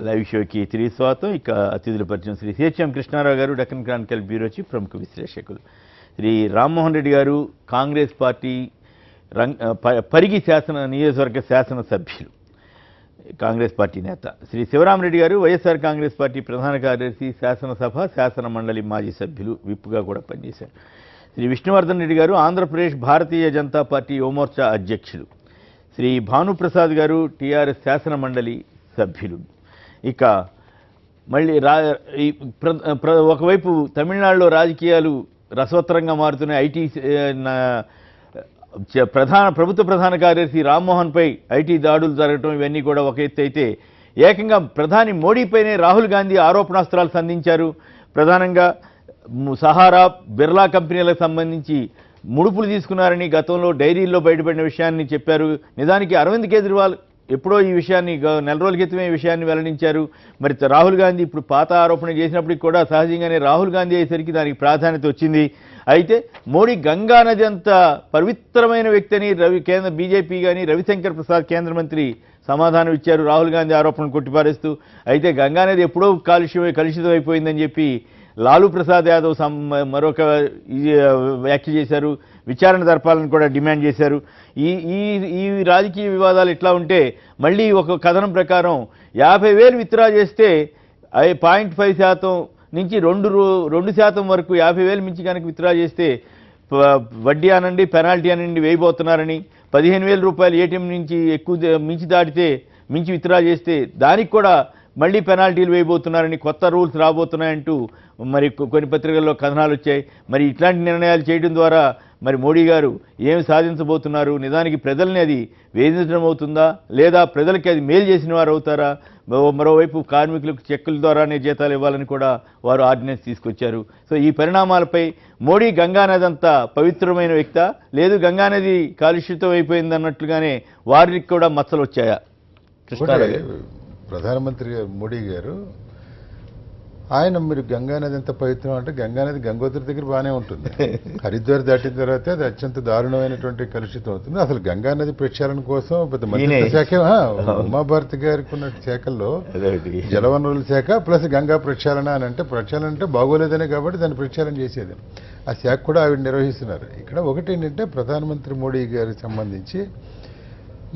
Live షోకి తిరిగి స్వాగతం. ఇక అతిథుల పరిచయం శ్రీ సిహెచ్ఎం కృష్ణారావు గారు, డక్కన్ క్రానికల్ బ్యూరో చీఫ్, ప్రముఖ విశ్లేషకులు. శ్రీ రామ్మోహన్ రెడ్డి గారు, కాంగ్రెస్ పార్టీ పరిగి నియోజకవర్గ శాసనసభ్యులు, కాంగ్రెస్ పార్టీ నేత. శ్రీ శివరామరెడ్డి గారు, వైఎస్ఆర్ కాంగ్రెస్ పార్టీ ప్రధాన కార్యదర్శి, శాసనసభ శాసన మండలి మాజీ సభ్యులు, విప్గా కూడా పనిచేశారు. శ్రీ విష్ణువర్ధన్ రెడ్డి గారు, ఆంధ్రప్రదేశ్ భారతీయ జనతా పార్టీ యువమోర్చా అధ్యక్షులు. శ్రీ భానుప్రసాద్ గారు, టీఆర్ఎస్ శాసన మండలి సభ్యులు. ఇక మళ్ళీ ఒకవైపు తమిళనాడులో రాజకీయాలు రసవత్తరంగా మారుతున్నాయి. ప్రభుత్వ ప్రధాన కార్యదర్శి రామ్మోహన్పై ఐటీ దాడులు జరగడం ఇవన్నీ కూడా ఒక ఎత్తు అయితే, ఏకంగా ప్రధాని మోడీపైనే రాహుల్ గాంధీ ఆరోపణాస్త్రాలు సంధించారు. ప్రధానంగా సహారా, బిర్లా కంపెనీలకు సంబంధించి ముడుపులు తీసుకున్నారని గతంలో డైరీల్లో బయటపడిన విషయాన్ని చెప్పారు. నిజానికి అరవింద్ కేజ్రీవాల్ ఎప్పుడో ఈ విషయాన్ని నెల రోజుల క్రితమే ఈ విషయాన్ని వెల్లడించారు. మరి రాహుల్ గాంధీ ఇప్పుడు పాత ఆరోపణ చేసినప్పటికీ కూడా సహజంగానే రాహుల్ గాంధీ అయ్యేసరికి దానికి ప్రాధాన్యత వచ్చింది. అయితే మోడీ గంగా నది అంత పవిత్రమైన వ్యక్తి అని కేంద్ర బీజేపీ కానీ రవిశంకర్ ప్రసాద్ కేంద్ర మంత్రి సమాధానం ఇచ్చారు రాహుల్ గాంధీ ఆరోపణను కొట్టిపారేస్తూ. అయితే గంగా నది ఎప్పుడో కలుషితం అయిపోయిందని చెప్పి లాలూ ప్రసాద్ యాదవ్ మరొక వ్యాఖ్య చేశారు. విచారణ జరపాలని కూడా డిమాండ్ చేశారు. ఈ రాజకీయ వివాదాలు ఎట్లా ఉంటే, మళ్ళీ ఒక కథనం ప్రకారం 50,000 విత్డ్రా చేస్తే 0.5% నుంచి 2% వరకు 50,000 మించి కనుక విత్డ్రా చేస్తే వడ్డీ అనండి, పెనాల్టీ అనండి వేయబోతున్నారని, 15,000 రూపాయలు ఏటీఎం నుంచి ఎక్కువ మించి విత్డ్రా చేస్తే దానికి కూడా మళ్ళీ పెనాల్టీలు వేయబోతున్నారని, కొత్త రూల్స్ రాబోతున్నాయంటూ మరి కొన్ని పత్రికల్లో కథనాలు వచ్చాయి. మరి ఇట్లాంటి నిర్ణయాలు చేయడం ద్వారా మరి మోడీ గారు ఏమి సాధించబోతున్నారు? నిజానికి ప్రజల్ని అది వేధించడం అవుతుందా, లేదా ప్రజలకి అది మేలు చేసిన వారు అవుతారా? మరోవైపు కార్మికులకు చెక్కుల ద్వారానే జీతాలు ఇవ్వాలని కూడా వారు ఆర్డినెన్స్ తీసుకొచ్చారు. సో ఈ పరిణామాలపై మోడీ గంగానది అంతా పవిత్రమైన వ్యక్తా, లేదు గంగానది కాలుష్యతం అయిపోయిందన్నట్లుగానే వారికి కూడా మచ్చలు వచ్చాయా? ప్రధానమంత్రి మోడీ గారు ఆయన మీరు గంగానది ఎంత పవిత్రం అంటే, గంగానది గంగోత్రి దగ్గర బాగానే ఉంటుంది, హరిద్వార్ దాటిన తర్వాత అది అత్యంత దారుణమైనటువంటి కలుషితం అవుతుంది. అసలు గంగానది ప్రక్షాళన కోసం పెద్ద మంత్రిత్వ శాఖ, ఉమాభారతి గారికి ఉన్న శాఖల్లో జలవనరుల శాఖ ప్లస్ గంగా ప్రక్షాళన అని అంటే, ప్రక్షాళన అంటే బాగోలేదనే కాబట్టి దాన్ని ప్రక్షాళన చేసేది. ఆ శాఖ కూడా ఆవిడ నిర్వహిస్తున్నారు. ఇక్కడ ఒకటి ఏంటంటే, ప్రధానమంత్రి మోడీ గారికి సంబంధించి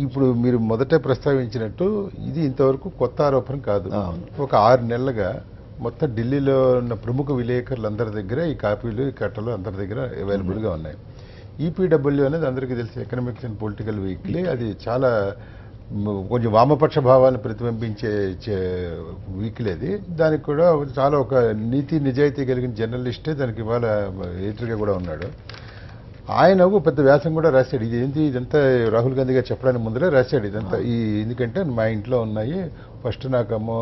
ఇప్పుడు మీరు మొదటే ప్రస్తావించినట్టు ఇది ఇంతవరకు కొత్త ఆరోపణ కాదు. ఒక 6 నెలలుగా మొత్తం ఢిల్లీలో ఉన్న ప్రముఖ విలేకరులందరి దగ్గర ఈ కాపీలు, ఈ కట్టలు అందరి దగ్గర అవైలబుల్గా ఉన్నాయి. ఈపీడబ్ల్యూ అనేది అందరికీ తెలిసి ఎకనామిక్స్ అండ్ పొలిటికల్ వీక్లీ, అది చాలా కొంచెం వామపక్ష భావాన్ని ప్రతిబింబించే వీక్లీ అది. దానికి కూడా చాలా ఒక నీతి నిజాయితీ కలిగిన జర్నలిస్టే దానికి ఇవాళ ఎడిటర్గా కూడా ఉన్నాడు. ఆయన పెద్ద వ్యాసం కూడా రాశాడు. ఇదంతా రాహుల్ గాంధీ గారు చెప్పడానికి ముందరే రాశాడు ఇదంతా. ఎందుకంటే మా ఇంట్లో ఉన్నాయి, ఫస్ట్ నాకేమో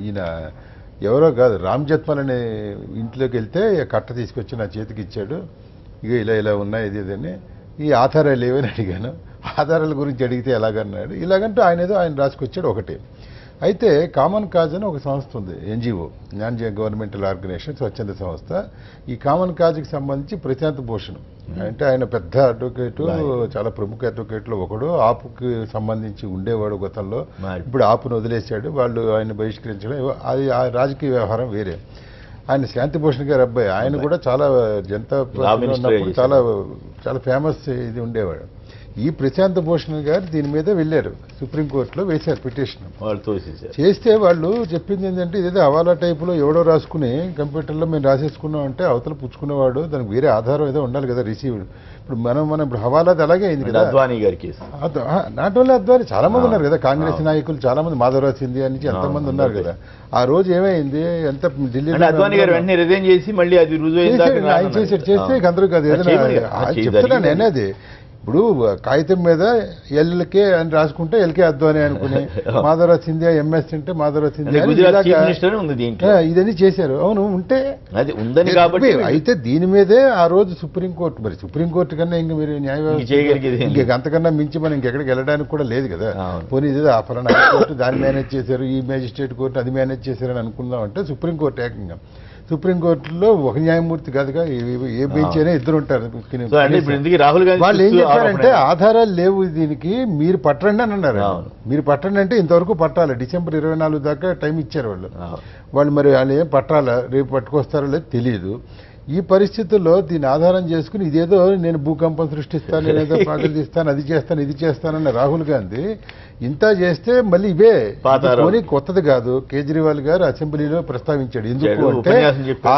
ఈయన ఎవరో కాదు రామ్ జత్మల్ అనే ఇంట్లోకి వెళ్తే కట్ట తీసుకొచ్చి నా చేతికి ఇచ్చాడు, ఇక ఇలా ఉన్నాయి ఇదని. ఈ ఆధారాలు ఏవని అడిగాను, ఆధారాల గురించి అడిగితే ఎలాగన్నాడు. ఇలాగంటూ ఆయన రాసుకొచ్చాడు ఒకటి. అయితే కామన్ కాజ్ అని ఒక సంస్థ ఉంది, ఎన్జిఓ, నాన్ గవర్నమెంటల్ ఆర్గనైజేషన్, స్వచ్ఛంద సంస్థ. ఈ కామన్ కాజ్కి సంబంధించి ప్రశాంత్ భూషణ్ అంటే ఆయన పెద్ద అడ్వకేటు, చాలా ప్రముఖ అడ్వకేట్లో ఒకడు. ఆపుకి సంబంధించి ఉండేవాడు గతంలో, ఇప్పుడు ఆపును వదిలేశాడు. వాళ్ళు ఆయన బహిష్కరించడం, అది ఆ రాజకీయ వ్యవహారం వేరే. ఆయన శాంతిభూషణ్ గారి అబ్బాయి, ఆయన కూడా చాలా జనతా ఉన్నప్పుడు చాలా చాలా ఫేమస్ ఇది ఉండేవాడు. ఈ ప్రశాంత్ భూషణ్ గారు దీని మీద వెళ్ళారు, సుప్రీంకోర్టులో వేశారు పిటిషన్. చేస్తే వాళ్ళు చెప్పింది ఏంటంటే, ఇదేదో హవాలా టైపులో ఎవడో రాసుకుని కంప్యూటర్లో మేము రాసేసుకున్నాం అంటే అవతల పుచ్చుకునేవాడు, దానికి వేరే ఆధారం ఏదో ఉండాలి కదా, రిసీవ్డ్. ఇప్పుడు మనం ఇప్పుడు హవాలాది అలాగే అయింది కదా. అద్వానీ గారి కేసు, నాట్ ఓన్లీ అద్వానీ, చాలా మంది ఉన్నారు కదా, కాంగ్రెస్ నాయకులు చాలా మంది, మాధవరాజ్ సింధియా నుంచి ఎంతమంది ఉన్నారు కదా. ఆ రోజు ఏమైంది, ఎంత ఢిల్లీ అద్వానీ గారు వెంటనే రిజైన్ చేసి మళ్ళీ అది రుజువు చేస్తే అందరూ కాదు చెప్తున్నా నేనేది. ఇప్పుడు కాగితం మీద ఎల్కే అని రాసుకుంటే ఎల్కే అద్వానీ అనుకుని, మాధవరాజ్ సింధియా ఎంఎస్ అంటే మాధవరాజ్ సింధియా ఇదని చేశారు. అవును ఉంటే అయితే దీని మీదే ఆ రోజు సుప్రీంకోర్టు, మరి సుప్రీంకోర్టు కన్నా ఇంక మీరు న్యాయ వ్యవస్థ అంతకన్నా మించి మనం ఇంకెక్కడికి వెళ్ళడానికి కూడా లేదు కదా. పోనీ ఇదే ఆ ఫలానా కోర్టు దాన్ని మేనేజ్ చేశారు, ఈ మేజిస్ట్రేట్ కోర్టు అది మేనేజ్ చేశారని అనుకుందాం అంటే, సుప్రీంకోర్టు ఏకంగా సుప్రీంకోర్టులో ఒక న్యాయమూర్తి కాదుగా, ఏ బెంచ్ అయినా ఇద్దరు ఉంటారు. సో అంటే ఇప్పుడు ఇందుకు రాహుల్ గాంధీ వాళ్ళు ఏం చూస్తూ చెప్పారంటే ఆరోపణ ఆధారాలు లేవు దీనికి, మీరు పట్టండి అని అన్నారు. అవును. మీరు పట్టండి అంటే ఇంతవరకు పట్టాలి, డిసెంబర్ 24 దాకా టైం ఇచ్చారు వాళ్ళు. అవును. వాళ్ళు మరి వాళ్ళు ఏం పట్టాలా, రేపు పట్టుకొస్తారో లేదు తెలియదు. ఈ పరిస్థితుల్లో దీన్ని ఆధారం చేసుకుని ఇదేదో నేను భూకంపం సృష్టిస్తాను, నేనేదో ప్రగతిస్తాను, అది చేస్తాను, ఇది చేస్తానన్న రాహుల్ గాంధీ ఇంత చేస్తే మళ్ళీ ఇవే పోనీ కొత్తది కాదు. కేజ్రీవాల్ గారు అసెంబ్లీలో ప్రస్తావించాడు. ఎందుకు అంటే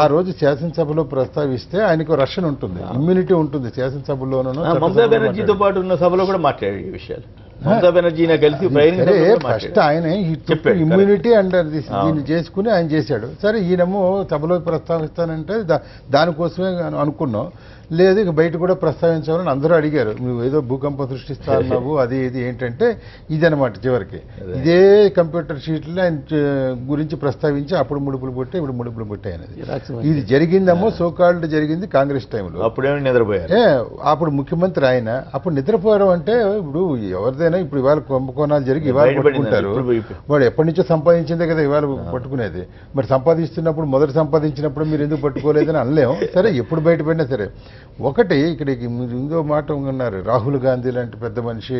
ఆ రోజు శాసనసభలో ప్రస్తావిస్తే ఆయనకు రక్షణ ఉంటుంది, ఇమ్యూనిటీ ఉంటుంది శాసనసభలోనూ. మమతా బెనర్జీతో పాటు ఉన్న సభలో కూడా మాట్లాడారు ఈ విషయాలు. మమతా బెనర్జీ కలిసి ఫస్ట్ ఆయన ఇమ్యూనిటీ అంటారు దీన్ని చేసుకుని ఆయన చేశాడు. సరే ఈయనేమో సభలో ప్రస్తావిస్తానంటే దానికోసమే అనుకున్నాం. లేదు ఇక బయట కూడా ప్రస్తావించాలని అందరూ అడిగారు. నువ్వు ఏదో భూకంపం సృష్టిస్తా అన్నావు, అది ఇది ఏంటంటే ఇదనమాట. చివరికి ఇదే కంప్యూటర్ షీట్లో ఆయన గురించి ప్రస్తావించి అప్పుడు ముడుపులు పుట్టే ఇప్పుడు ముడుపులు పుట్టాయి అనేది. ఇది జరిగిందేమో సోకాల్డ్ జరిగింది కాంగ్రెస్ టైంలో. అప్పుడేమో నిద్రపోయారు. అప్పుడు ముఖ్యమంత్రి ఆయన. అప్పుడు నిద్రపోవడం అంటే ఇప్పుడు ఎవరిదైనా ఇప్పుడు ఇవాళ కుంభకోణాలు జరిగి ఇవాళ పట్టుకుంటారు. వాడు ఎప్పటి నుంచో సంపాదించిందే కదా ఇవాళ పట్టుకునేది. మరి సంపాదిస్తున్నప్పుడు మొదటి సంపాదించినప్పుడు మీరు ఎందుకు పట్టుకోలేదని అనలేము. సరే ఎప్పుడు బయటపడినా సరే. ఒకటి ఇక్కడికి మీరు ఇంకో మాట ఉన్నారు, రాహుల్ గాంధీ లాంటి పెద్ద మనిషి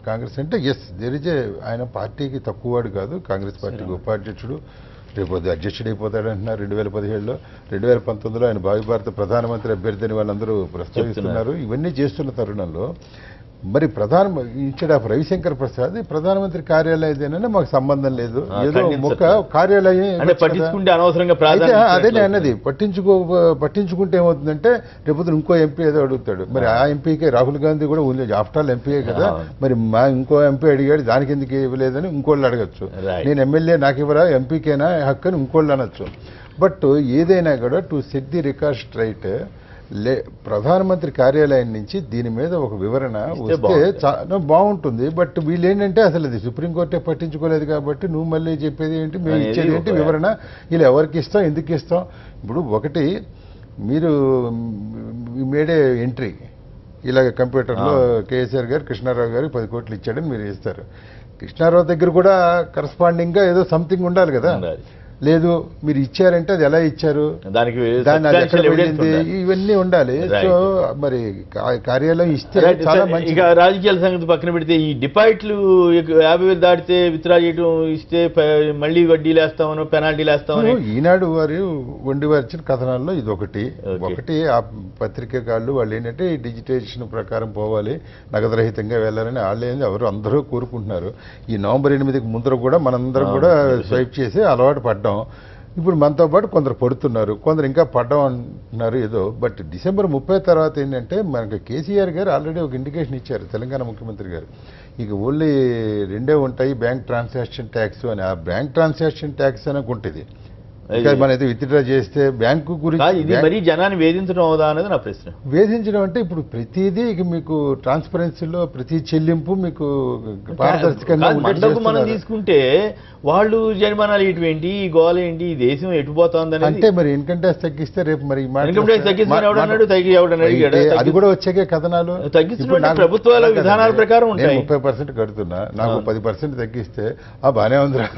కాంగ్రెస్ అంటే ఎస్ దేరిజే, ఆయన పార్టీకి తక్కువవాడు కాదు, కాంగ్రెస్ పార్టీకి ఉపాధ్యక్షుడు, రేపు అధ్యక్షుడు అయిపోతాడు అంటున్నారు 2017లో. 2019లో ఆయన భావి భారత ప్రధానమంత్రి అభ్యర్థి అని వాళ్ళందరూ ప్రస్తావిస్తున్నారు. ఇవన్నీ చేస్తున్న తరుణంలో మరి ఇన్స్టెడ్ ఆఫ్ రవిశంకర్ ప్రసాద్ ప్రధానమంత్రి కార్యాలయదేనని మాకు సంబంధం లేదు, ఏదో ఒక కార్యాలయం అదే అన్నది. పట్టించుకుంటే ఏమవుతుందంటే రేపు ఇంకో ఎంపీ ఏదో అడుగుతాడు. మరి ఆ ఎంపీకే రాహుల్ గాంధీ కూడా ఉంది, ఆఫ్టర్ ఆల్ ఎంపీయే కదా, మరి మా ఇంకో ఎంపీ అడిగాడు దానికి ఎందుకు ఇవ్వలేదని ఇంకోళ్ళు అడగచ్చు. నేను ఎమ్మెల్యే నాకు ఇవ్వరా, ఎంపీకేనా హక్కు అని ఇంకోళ్ళు అనొచ్చు. బట్ ఏదైనా కూడా to set the record straight, ప్రధానమంత్రి కార్యాలయం నుంచి దీని మీద ఒక వివరణ వస్తే చాలా బాగుంటుంది. బట్ వీళ్ళు ఏంటంటే అసలు అది సుప్రీంకోర్టే పట్టించుకోలేదు కాబట్టి నువ్వు మళ్ళీ చెప్పేది ఏంటి, మేము ఇచ్చేది ఏంటి వివరణ, ఇలా ఎవరికి ఇస్తాం, ఎందుకు ఇస్తాం. ఇప్పుడు ఒకటి మీరు మేడే ఎంట్రీ ఇలాగ కంప్యూటర్లో కేసీఆర్ గారు కృష్ణారావు గారు 10 కోట్లు ఇచ్చాడని మీరు ఇస్తారు. కృష్ణారావు దగ్గర కూడా కరస్పాండింగ్గా ఏదో సంథింగ్ ఉండాలి కదా. లేదు మీరు ఇచ్చారంటే అది ఎలా ఇచ్చారు, దాన్ని అది ఎక్కడ వెళ్ళింది, ఇవన్నీ ఉండాలి. సో మరి కార్యాలయం ఇస్తే చాలా మంచి. ఇక రాజకీయాల సంగతి పక్కన పెడితే ఈ డిపాజిట్లు 50,000 దాటితే విత్డ్రా చేయడం, ఇస్తే మళ్ళీ వడ్డీలు వేస్తామను, పెనాల్టీలు వేస్తామని ఈనాడు వారు ఇచ్చిన కథనాల్లో ఇది ఒకటి. ఆ పత్రికాళ్ళు వాళ్ళు ఏంటంటే డిజిటైజేషన్ ప్రకారం పోవాలి, నగదురహితంగా వెళ్ళాలని ఎవరు అందరూ కోరుకుంటున్నారు. ఈ నవంబర్ 8కి ముందర కూడా మనందరం కూడా స్వైప్ చేసి అలవాటు పడ్డాం. ఇప్పుడు మనతో పాటు కొందరు పడుతున్నారు, కొందరు ఇంకా పడ్డం అంటున్నారు ఏదో. బట్ డిసెంబర్ 30 తర్వాత ఏంటంటే మనకి కేసీఆర్ గారు ఆల్రెడీ ఒక ఇండికేషన్ ఇచ్చారు, తెలంగాణ ముఖ్యమంత్రి గారు. ఇక ఓన్లీ 2 ఉంటాయి, బ్యాంక్ ట్రాన్సాక్షన్ ట్యాక్స్ అని. ఆ బ్యాంక్ ట్రాన్సాక్షన్ ట్యాక్స్ అనేది ఉంటుంది. మన అయితే విత్డ్రా చేస్తే బ్యాంకు గురించి జనాన్ని వేధించడం అవుదా అనేది నా ప్రశ్న. వేధించడం అంటే ఇప్పుడు ప్రతిదీ ఇక మీకు ట్రాన్స్పరెన్సీలో ప్రతి చెల్లింపు మీకు పారదర్శకంగా మనం తీసుకుంటే వాళ్ళు జరిమానాలు ఇటువంటి గోల ఏంటి, ఈ దేశం ఎటుపోతుందని. అంటే మరి ఇన్కమ్ ట్యాక్స్ తగ్గిస్తే రేపు మరి అది కూడా వచ్చాకే కథనాలు తగ్గిస్తున్న ప్రభుత్వాల విధానాల ప్రకారం ఉంటాయి. 30% కడుతున్నా, నాకు 10% తగ్గిస్తే బానే ఉందిరా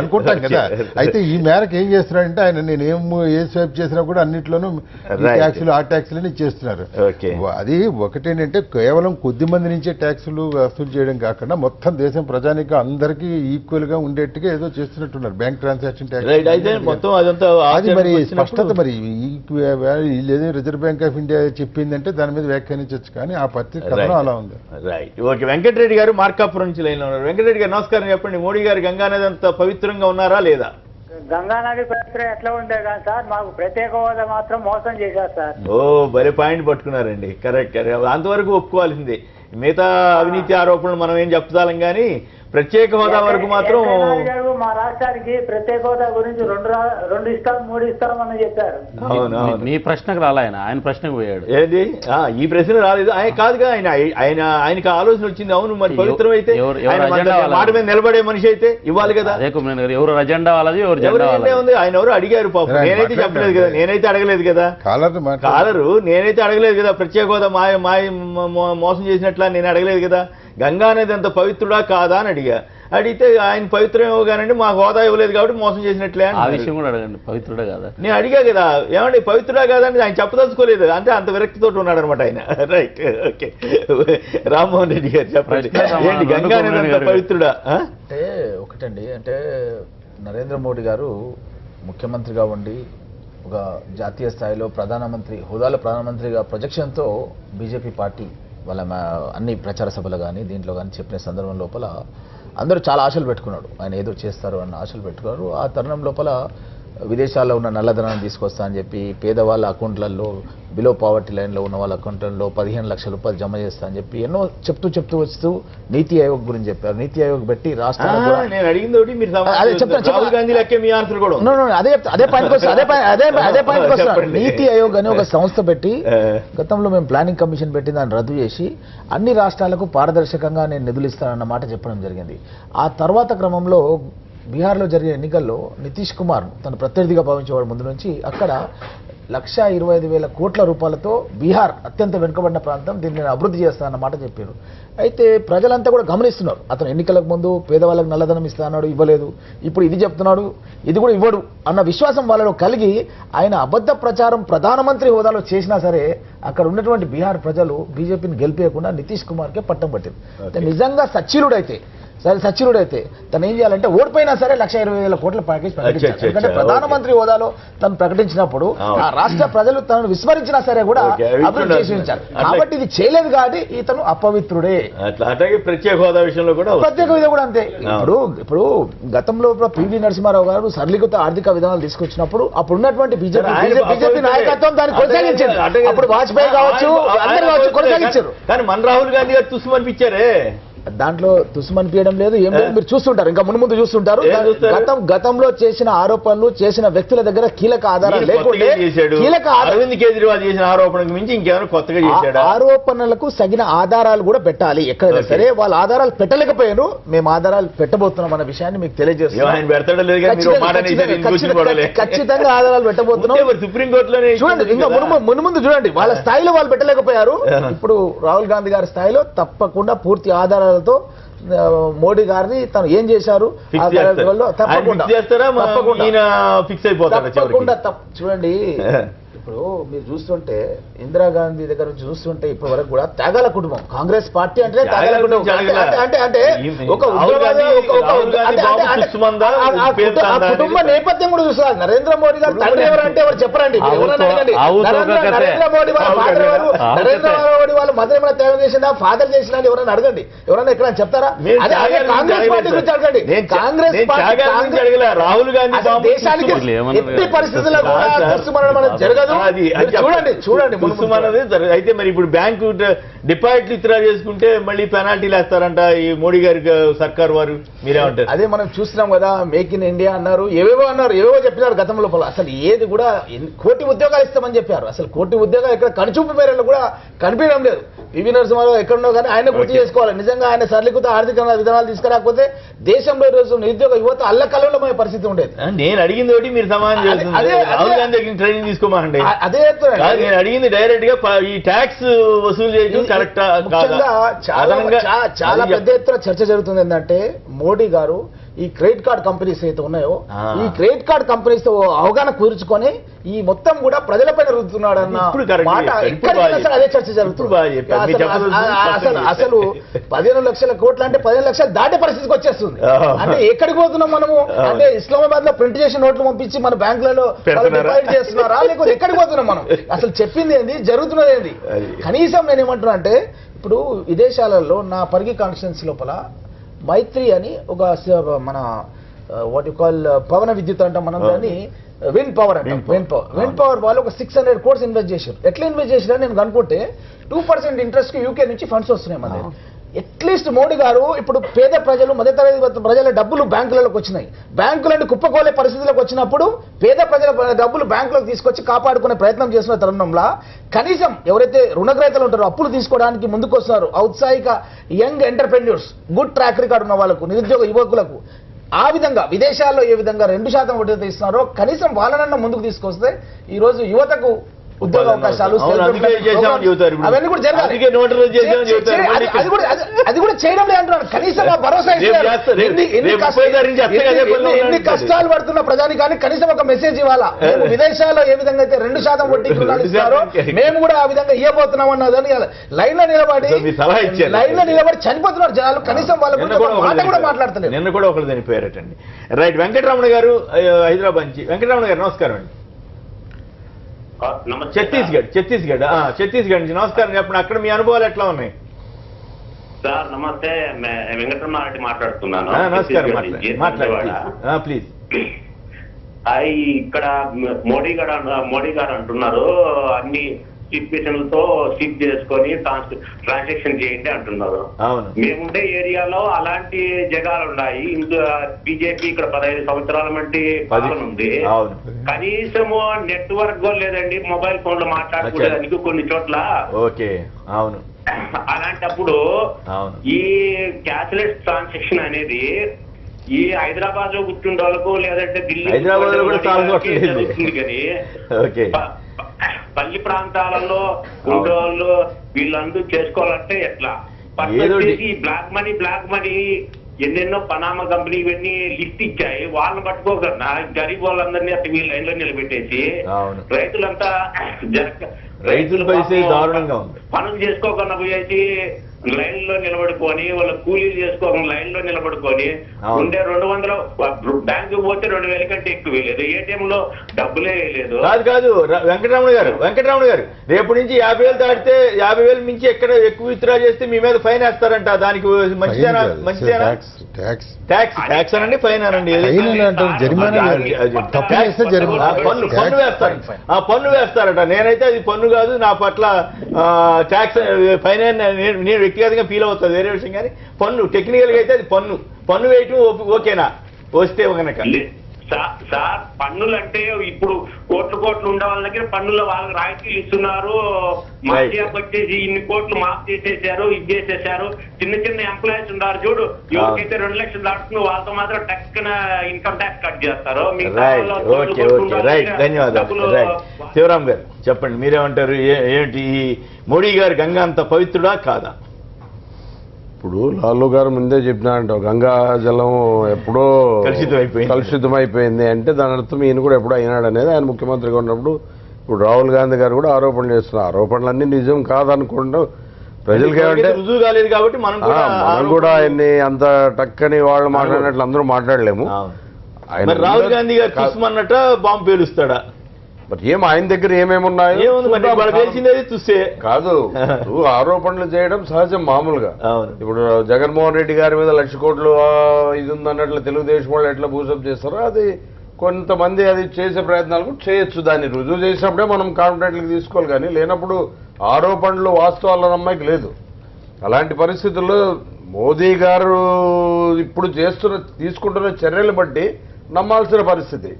అనుకుంటాం కదా. అయితే ఈ మేరకు ఏం చేస్తున్నారంటే ఆయన నేను ఏ స్వైప్ చేసినా కూడా అన్నింటిలోనూ ట్యాక్సులు ఆ ట్యాక్సులని చేస్తున్నారు. అది ఒకటేంటంటే కేవలం కొద్ది మంది నుంచే ట్యాక్సులు వసూలు చేయడం కాకుండా మొత్తం దేశం ప్రజానికి అందరికీ ఈక్వల్ గా ఉండేట్టుగా ఏదో చేస్తున్నట్టున్నారు. బ్యాంక్ ట్రాన్సాక్షన్ ట్యాక్స్ అది మరి స్పష్టత. మరి లేదే రిజర్వ్ బ్యాంక్ ఆఫ్ ఇండియా చెప్పిందంటే దాని మీద వ్యాఖ్యానించవచ్చు, కానీ ఆ పత్రిక కథనం అలా ఉంది. Right, okay. వెంకటరెడ్డి గారు మార్కాపురం నుంచి లైన్ లో ఉన్నారు. వెంకటరెడ్డి గారు నమస్కారం. చెప్పండి, మోడీ గారు గంగానది అంత పవిత్రంగా ఉన్నారా లేదా? గంగానది పవిత్రం ఎట్లా ఉంటే కానీ సార్, మాకు ప్రత్యేక హోదా మాత్రం మోసం చేశారు సార్. భలే పాయింట్ పట్టుకున్నారండి. కరెక్ట్. అంతవరకు ఒప్పుకోవాల్సిందే. మిగతా అవినీతి ఆరోపణలు మనం ఏం చెప్తాం కానీ ప్రత్యేక హోదా వరకు మాత్రం మా రాష్ట్రానికి ప్రత్యేక హోదా గురించి 2 ఇస్తాం 3 ఇస్తామని చెప్పారు. మీ ప్రశ్నకు రాలే, ఆయన ప్రశ్నకు పోయాడు. ఏది ఈ ప్రశ్న రాలేదు. ఆయన కాదుగా, ఆయనకి ఆలోచన వచ్చింది. అవును, మరి పవిత్రం అయితే మాట మీద నిలబడే మనిషి అయితే ఇవ్వాలి కదా. ఎవరు అజెండా వాళ్ళది, ఉంది. ఆయన ఎవరు అడిగారు పాపం. నేనైతే చెప్పలేదు కదా, నేనైతే అడగలేదు కదా. కాలరు నేనైతే అడగలేదు కదా. ప్రత్యేక హోదా మోసం చేసినట్లా నేను అడగలేదు కదా. గంగానది అంత పవిత్రుడా కాదా అని అడిగా. అడిగితే ఆయన పవిత్రం ఇవ్వగానండి మాకు హోదా ఇవ్వలేదు కాబట్టి మోసం చేసినట్లే ఆ అంటున్నారు. విషయం కూడా అడగండి, పవిత్రుడే కదా. నేను అడిగా కదా ఏమండి పవిత్రుడా కాదని ఆయన చెప్పదలుచుకోలేదు, అంటే అంత విరక్తితో ఉన్నాడు అనమాట ఆయన. Right, okay. రామ్మోహన్ రెడ్డి గారు చెప్పండి, ఏంటి గంగా నది అంత పవిత్రుడా? అంటే ఒకటండి, అంటే నరేంద్ర మోడీ గారు ముఖ్యమంత్రిగా ఉండి ఒక జాతీయ స్థాయిలో ప్రధానమంత్రి హోదాలో ప్రధానమంత్రిగా ప్రొజెక్షన్తో బీజేపీ పార్టీ వాళ్ళ అన్ని ప్రచార సభలు కానీ దీంట్లో కానీ చెప్పిన సందర్భం లోపల అందరూ చాలా ఆశలు పెట్టుకున్నాడు, ఆయన ఏదో చేస్తారు అన్న ఆశలు పెట్టుకున్నారు. ఆ తరుణం లోపల విదేశాల్లో ఉన్న నల్లధనాన్ని తీసుకొస్తా అని చెప్పి పేదవాళ్ళ అకౌంట్లలో బిలో పావర్టీ లైన్లో ఉన్న వాళ్ళ అకౌంట్లలో 15 లక్షల రూపాయలు జమ చేస్తా అని చెప్పి ఎన్నో చెప్తూ వస్తూ నీతి ఆయోగ్ గురించి చెప్పారు. నీతి ఆయోగ్ పెట్టి రాష్ట్రాలు నేను అడిగింది ఒకటి, మీరు అదే చెప్తాను, రాహుల్ గాంధీ లెక్కే మీ ఆన్సర్ కూడా ఉంది. అదే పాయింట్కి వస్తాను. నీతి ఆయోగ్ అని ఒక సంస్థ పెట్టి గతంలో మేము ప్లానింగ్ కమిషన్ పెట్టి దాన్ని రద్దు చేసి అన్ని రాష్ట్రాలకు పారదర్శకంగా నేను నిధులు ఇస్తానన్న మాట చెప్పడం జరిగింది. ఆ తర్వాత క్రమంలో బీహార్లో జరిగే ఎన్నికల్లో నితీష్ కుమార్ తన ప్రత్యర్థిగా భావించేవాడు ముందు నుంచి అక్కడ 1,25,000 కోట్ల రూపాయలతో బీహార్ అత్యంత వెనుకబడిన ప్రాంతం, దీన్ని నేను అభివృద్ధి చేస్తానన్నమాట చెప్పారు. అయితే ప్రజలంతా కూడా గమనిస్తున్నారు, అతను ఎన్నికలకు ముందు పేదవాళ్ళకు నల్లధనం ఇస్తా అన్నాడు, ఇవ్వలేదు, ఇప్పుడు ఇది చెప్తున్నాడు, ఇది కూడా ఇవ్వడు అన్న విశ్వాసం వాళ్ళలో కలిగి ఆయన అబద్ధ ప్రచారం ప్రధానమంత్రి హోదాలో చేసినా సరే అక్కడ ఉన్నటువంటి బీహార్ ప్రజలు బీజేపీని గెలిపేయకుండా నితీష్ కుమార్కే పట్టం పట్టింది. నిజంగా సచ్చిరుడైతే తను ఏం చేయాలంటే ఓడిపోయినా సరే 1,20,000 కోట్ల ప్యాకేజ్ ప్రకటించారు. ఎందుకంటే ప్రధానమంత్రి హోదాలో తను ప్రకటించినప్పుడు ఆ రాష్ట్ర ప్రజలు తనను విస్మరించినా సరే కూడా అభివృద్ధి చేసి ఉంచారు. కాబట్టి ఇది చేయలేదు కాబట్టి ఇతను అపవిత్రుడే. అట్లాగే ప్రత్యేక హోదా విషయంలో కూడా కూడా అంతే. ఇప్పుడు గతంలో పివి నరసింహారావు గారు సరళీకృత ఆర్థిక విధానాలు తీసుకొచ్చినప్పుడు అప్పుడు ఉన్నటువంటి బీజేపీ నాయకత్వం దాన్ని కొనసాగించారు. అప్పుడు వాజ్పేయి కావచ్చు, అందరూ కావచ్చు, కొనసాగించారు. కానీ మన రాహుల్ గాంధీ గారు తుస్సుమనిపించారే, దాంట్లో తుస్మనిపించడం లేదు, ఏం లేదు. మీరు చూస్తుంటారు, ఇంకా ముందు చూస్తుంటారు. గతంలో చేసిన ఆరోపణలు చేసిన వ్యక్తుల దగ్గర కీలక ఆధారాలు లేకుంటే అరవింద్ కేజ్రీవాల్ చేసిన ఆరోపణకు మించి ఇంకేమైనా కొత్తగా చేశాడు. ఆరోపణలకు తగిన ఆధారాలు కూడా పెట్టాలి. ఎక్కడైనా సరే వాళ్ళు ఆధారాలు పెట్టలేకపోయారు, మేము ఆధారాలు పెట్టబోతున్నాం అన్న విషయాన్ని మీకు తెలియజేస్తున్నాం. ఖచ్చితంగా ఆధారాలు పెట్టబోతున్నాం. సుప్రీంకోర్టులోనే చూడండి, ఇంకా ముందు చూడండి, వాళ్ళ స్థాయిలో వాళ్ళు పెట్టలేకపోయారు. ఇప్పుడు రాహుల్ గాంధీ గారి స్థాయిలో తప్పకుండా పూర్తి ఆధారాలు మోడీ గారిని తను ఏం చేశారు తప్పకుండా చూడండి. ఇప్పుడు మీరు చూస్తుంటే ఇందిరాగాంధీ దగ్గర నుంచి చూస్తుంటే ఇప్పటి వరకు కూడా త్యాగాల కుటుంబం కాంగ్రెస్ పార్టీ అంటే త్యాగాల కుటుంబం అంటే ఒక కుటుంబ నేపథ్యం కూడా చూస్తారు. నరేంద్ర మోడీ గారు తండ్రి ఎవరంటే ఎవరు చెప్పరండి, నరేంద్ర మోడీ వాళ్ళ ఫాదర్ ఎవరు, నరేంద్ర మోడీ వాళ్ళ మదర్ ఏమైనా త్యాగం చేసిందా, ఫాదర్ చేసినా ఎవరైనా అడగండి, ఎవరైనా ఎక్కడ చెప్తారా? కాంగ్రెస్ పార్టీ గురించి అడగండి. కాంగ్రెస్ రాహుల్ గాంధీ దేశానికి ఎట్టి పరిస్థితుల్లో జరగదు. చూడండి అయితే మరి ఇప్పుడు బ్యాంకు డిపాజిట్లు విత్డ్రా చేసుకుంటే మళ్ళీ పెనాల్టీలు వేస్తారంట ఈ మోడీ గారి సర్కార్ వారు, మీరేమంటారు? అదే మనం చూస్తున్నాం కదా, మేక్ ఇన్ ఇండియా అన్నారు, ఏవేవో చెప్పినారు గతంలో. అసలు ఏది కూడా 1 కోటి ఉద్యోగాలు ఇస్తామని చెప్పారు. అసలు 1 కోటి ఉద్యోగాలు ఎక్కడ కనుచూపు మేరలో కూడా కనిపించడం లేదు. పివి నరసింహారావు ఎక్కడున్నా కానీ ఆయన గుర్తు చేసుకోవాలి. నిజంగా ఆయన సరళీకృత ఆర్థిక విధానాలు తీసుకురాకపోతే దేశంలో ఈరోజు నిరుద్యోగ యువత అల్లకల్లోలమయ్యే పరిస్థితి ఉండేది. నేను అడిగింది ఒకటి, మీరు సమాధానం చేస్తుంది. రాహుల్ గాంధీ ట్రైనింగ్ తీసుకోమండి. అదే నేను అడిగింది డైరెక్ట్ గా ఈ ట్యాక్స్ వసూలు చేయడం కరెక్టా? చాలా పెద్ద ఎత్తున చర్చ జరుగుతుంది. ఏంటంటే మోడీ గారు ఈ క్రెడిట్ కార్డ్ కంపెనీస్ అయితే ఉన్నాయో ఈ క్రెడిట్ కార్డ్ కంపెనీస్ తో అవగాహన కుదుర్చుకొని ఈ మొత్తం కూడా ప్రజలపైన రుద్దుతున్నాడు అన్న మాట అదే చర్చ జరుగుతుంది. అసలు 15 లక్షల కోట్లు అంటే 15 లక్షలు దాటే పరిస్థితికి వచ్చేస్తుంది. అంటే ఎక్కడికి పోతున్నాం మనము? అంటే ఇస్లామాబాద్ లో ప్రింట్ చేసిన నోట్లు పంపించి మన బ్యాంకులలో డిపాజిట్ చేస్తున్నారా, లేకపోతే ఎక్కడికి పోతున్నాం మనం? అసలు చెప్పింది ఏంది, జరుగుతున్నది ఏంది? కనీసం నేను ఏమంటున్నా అంటే ఇప్పుడు విదేశాలలో నా పరిగి కాన్స్టిట్యున్సీ లోపల మైత్రి అని ఒక మన వాట్ యు కాల్ పవన విద్యుత్ అంటాం మనం, దాన్ని విండ్ పవర్ అంటాం. విండ్ పవర్ వాళ్ళు ఒక 600 crores ఇన్వెస్ట్ చేశారు. ఎట్లా ఇన్వెస్ట్ చేసినా నేను కనుక్కుంటే 2% ఇంట్రెస్ట్ కి యూకే నుంచి ఫండ్స్ వస్తున్నాయి మన. అట్లీస్ట్ మోడీ గారు ఇప్పుడు పేద ప్రజలు మధ్యతరగతి ప్రజల డబ్బులు బ్యాంకులలోకి వచ్చినాయి, బ్యాంకులన్నీ కుప్పకోలే పరిస్థితులకు వచ్చినప్పుడు పేద ప్రజల డబ్బులు బ్యాంకులకు తీసుకొచ్చి కాపాడుకునే ప్రయత్నం చేస్తున్న తరుణంలో కనీసం ఎవరైతే రుణగ్రహీతలు ఉంటారో అప్పులు తీసుకోవడానికి ముందుకు వస్తున్నారు ఔత్సాహిక young entrepreneurs, good track record ఉన్న వాళ్ళకు, నిరుద్యోగ యువకులకు, ఆ విధంగా విదేశాల్లో ఏ విధంగా 2% వడ్డీతో ఇస్తున్నారో కనీసం వాళ్ళనన్నా ముందుకు తీసుకొస్తే ఈరోజు యువతకు ఉద్యోగ అవకాశాలు అవును, అందుకే చేశామని చెబుతారు ఇప్పుడు. అవన్నీ కూడా జరగాలి. అందుకే నోటు రద్దు చేశామని చెబుతారు. అది కూడా చేయడం లేదు అంటున్నారు. కనీసం ఆ భరోసా రేపు చేస్తారు. రేపు 30 తారీఖు నుంచి అసలు అదే పనిలో ఎన్ని ఉన్నాడు. కష్టాలు పడుతున్న ప్రజానికాన్ని కనీసం ఒక మెసేజ్ ఇవ్వాలా. మేము విదేశాల్లో ఏ విధంగా అయితే 2% వడ్డీకి రుణాలు ఇస్తారో మేము కూడా ఆ విధంగా ఇవ్వబోతున్నాం అన్నదని లైన్ లో నిలబడి మీ సలహా ఇచ్చారు. లైన్ లో నిలబడి చనిపోతున్నారు జనాలు. కనీసం వాళ్ళ నిన్న గురించి కూడా ఒక మాట ఒకళ్ళు కూడా చనిపోయారు. మాట్లాడతలేదు. నిన్న కూడా ఒకళ్ళు చనిపోయారటండి. రైట్, వెంకటరమణ గారు హైదరాబాద్ నుంచి. వెంకటరమణ గారు నమస్కారం అండి. ఛత్తీస్గఢ్ నుంచి నమస్కారం. చెప్పండి, అక్కడ మీ అనుభవాలు ఎట్లా ఉన్నాయి? సార్ నమస్తే, వెంకటరమారెడ్డి మాట్లాడుతున్నాను. నమస్కారం, మాట్లాడండి ప్లీజ్. ఇక్కడ మోడీ గారు అంటున్నారు అన్ని సిచ్యువేషన్లతో సీజ్ చేసుకొని ట్రాన్సాక్షన్ చేయండి అంటున్నారు. అవును, మేముండే ఏరియాలో అలాంటి జగాలు ఉన్నాయి. ఇంకా బీజేపీ ఇక్కడ 15 సంవత్సరాల వంటి పాలన ఉంది. అవును, కనీసము నెట్వర్క్ లేదండి, మొబైల్ ఫోన్ లో మాట్లాడుకోవడానికి కొన్ని చోట్ల. ఓకే, అవును. అలాంటప్పుడు అవును, ఈ క్యాష్లెస్ ట్రాన్సాక్షన్ అనేది ఈ హైదరాబాద్ లో కూర్చుండే వాళ్ళకు లేదంటే ఢిల్లీ హైదరాబాద్ లో కూడా జరుగుతుంది కానీ ఓకే, పల్లి ప్రాంతాలలో ఉండే వాళ్ళు వీళ్ళందరూ చేసుకోవాలంటే ఎట్లా? బ్లాక్ మనీ ఎన్నెన్నో పనామా కంపెనీ ఇవన్నీ లిస్ట్ ఇచ్చాయి. వాళ్ళని పట్టుకోగలనా గరీబ్ వాళ్ళందరినీ అసలు వీళ్ళ లైన్ లో నిలబెట్టేసి రైతులంతా రైతుల పరిస్థితి దారుణంగా ఉంది. పనులు చేసుకోకుండా పోయేసి లైన్ లో నిలబడుకొని వాళ్ళ కూలీలు చేసుకోకుండా లైన్ లో నిలబడుకొని ఉండే 200 బ్యాంకు పోతే 2000 కంటే ఎక్కువ లేదు. ఏటీఎం లో డబ్బులే లేదు. కాదు వెంకటరమణ గారు రేపు నుంచి 50,000 దాటితే 50,000 మించి ఎక్కడ ఎక్కువ విత్డ్రా చేస్తే మీ మీద ఫైన్ వేస్తారంట. దానికి మంచిదేనా? ట్యాక్స్ అనండి, ఫైన్ అనండి, పన్ను వేస్తారట. నేనైతే అది పన్ను కాదు, నా పట్ల ట్యాక్స్ ఫైన్ నేను వ్యక్తిగతంగా ఫీల్ అవుతుంది, వేరే విషయం. కానీ పన్ను టెక్నికల్ గా అయితే అది పన్ను వేయటం ఓకేనా? వస్తే కనుక సార్ పన్నులు అంటే ఇప్పుడు కోట్లు ఉండే వాళ్ళ దగ్గర పన్నులు వాళ్ళకి రాయితీలు ఇస్తున్నారు. మాఫియాకి వచ్చేసి ఇన్ని కోట్లు మాఫ్ చేసేసారు, ఇది చేసేసారు. చిన్న ఎంప్లాయీస్ ఉన్నారు చూడు, ఎవరికైతే 2 లక్షలు దాటుతుంది వాళ్ళతో మాత్రం టక్కున ఇన్కమ్ ట్యాక్స్ కట్ చేస్తారు. ధన్యవాదాలు. శివరామ్ గారు చెప్పండి, మీరేమంటారు? ఏంటి ఈ మోడీ గారు గంగా అంత పవిత్రుడా కాదా? ఇప్పుడు లాలు గారు ముందే చెప్పినారంట గంగా జలం ఎప్పుడో కలుషితమైపోయింది అంటే దాని అర్థం ఈయన కూడా ఎప్పుడో అయినాడు అనేది. ఆయన ముఖ్యమంత్రిగా ఉన్నప్పుడు ఇప్పుడు రాహుల్ గాంధీ గారు కూడా ఆరోపణలు చేస్తున్నారు. ఆరోపణలన్నీ నిజం కాదనుకుంటూ ప్రజలకి ఏమంటే రుజువు కాలేదు కాబట్టి మనం కూడా ఆయన్ని అంత టక్కని వాళ్ళు మాట్లాడినట్లు అందరూ మాట్లాడలేము. ఆయన రాహుల్ గాంధీ గారు చూసుమన్నట్ట బాంబు పేలుస్తాడా? బట్ ఆయన దగ్గర ఏమేమి ఉన్నాయో చూస్తే కాదు. ఆరోపణలు చేయడం సహజం మామూలుగా. ఇప్పుడు జగన్మోహన్ రెడ్డి గారి మీద 1,00,000 కోట్లు ఇది ఉందన్నట్లు తెలుగుదేశం వాళ్ళు ఎట్లా బూసప్ చేస్తారో అది కొంతమంది అది చేసే ప్రయత్నాలు కూడా చేయొచ్చు. దాన్ని రుజువు చేసినప్పుడే మనం కాన్ఫిడెంట్గా తీసుకోవాలి, కానీ లేనప్పుడు ఆరోపణలు వాస్తవాల నమ్మకం లేదు. అలాంటి పరిస్థితుల్లో మోదీ గారు ఇప్పుడు తీసుకుంటున్న చర్యలు బట్టి నమ్మాల్సిన పరిస్థితి.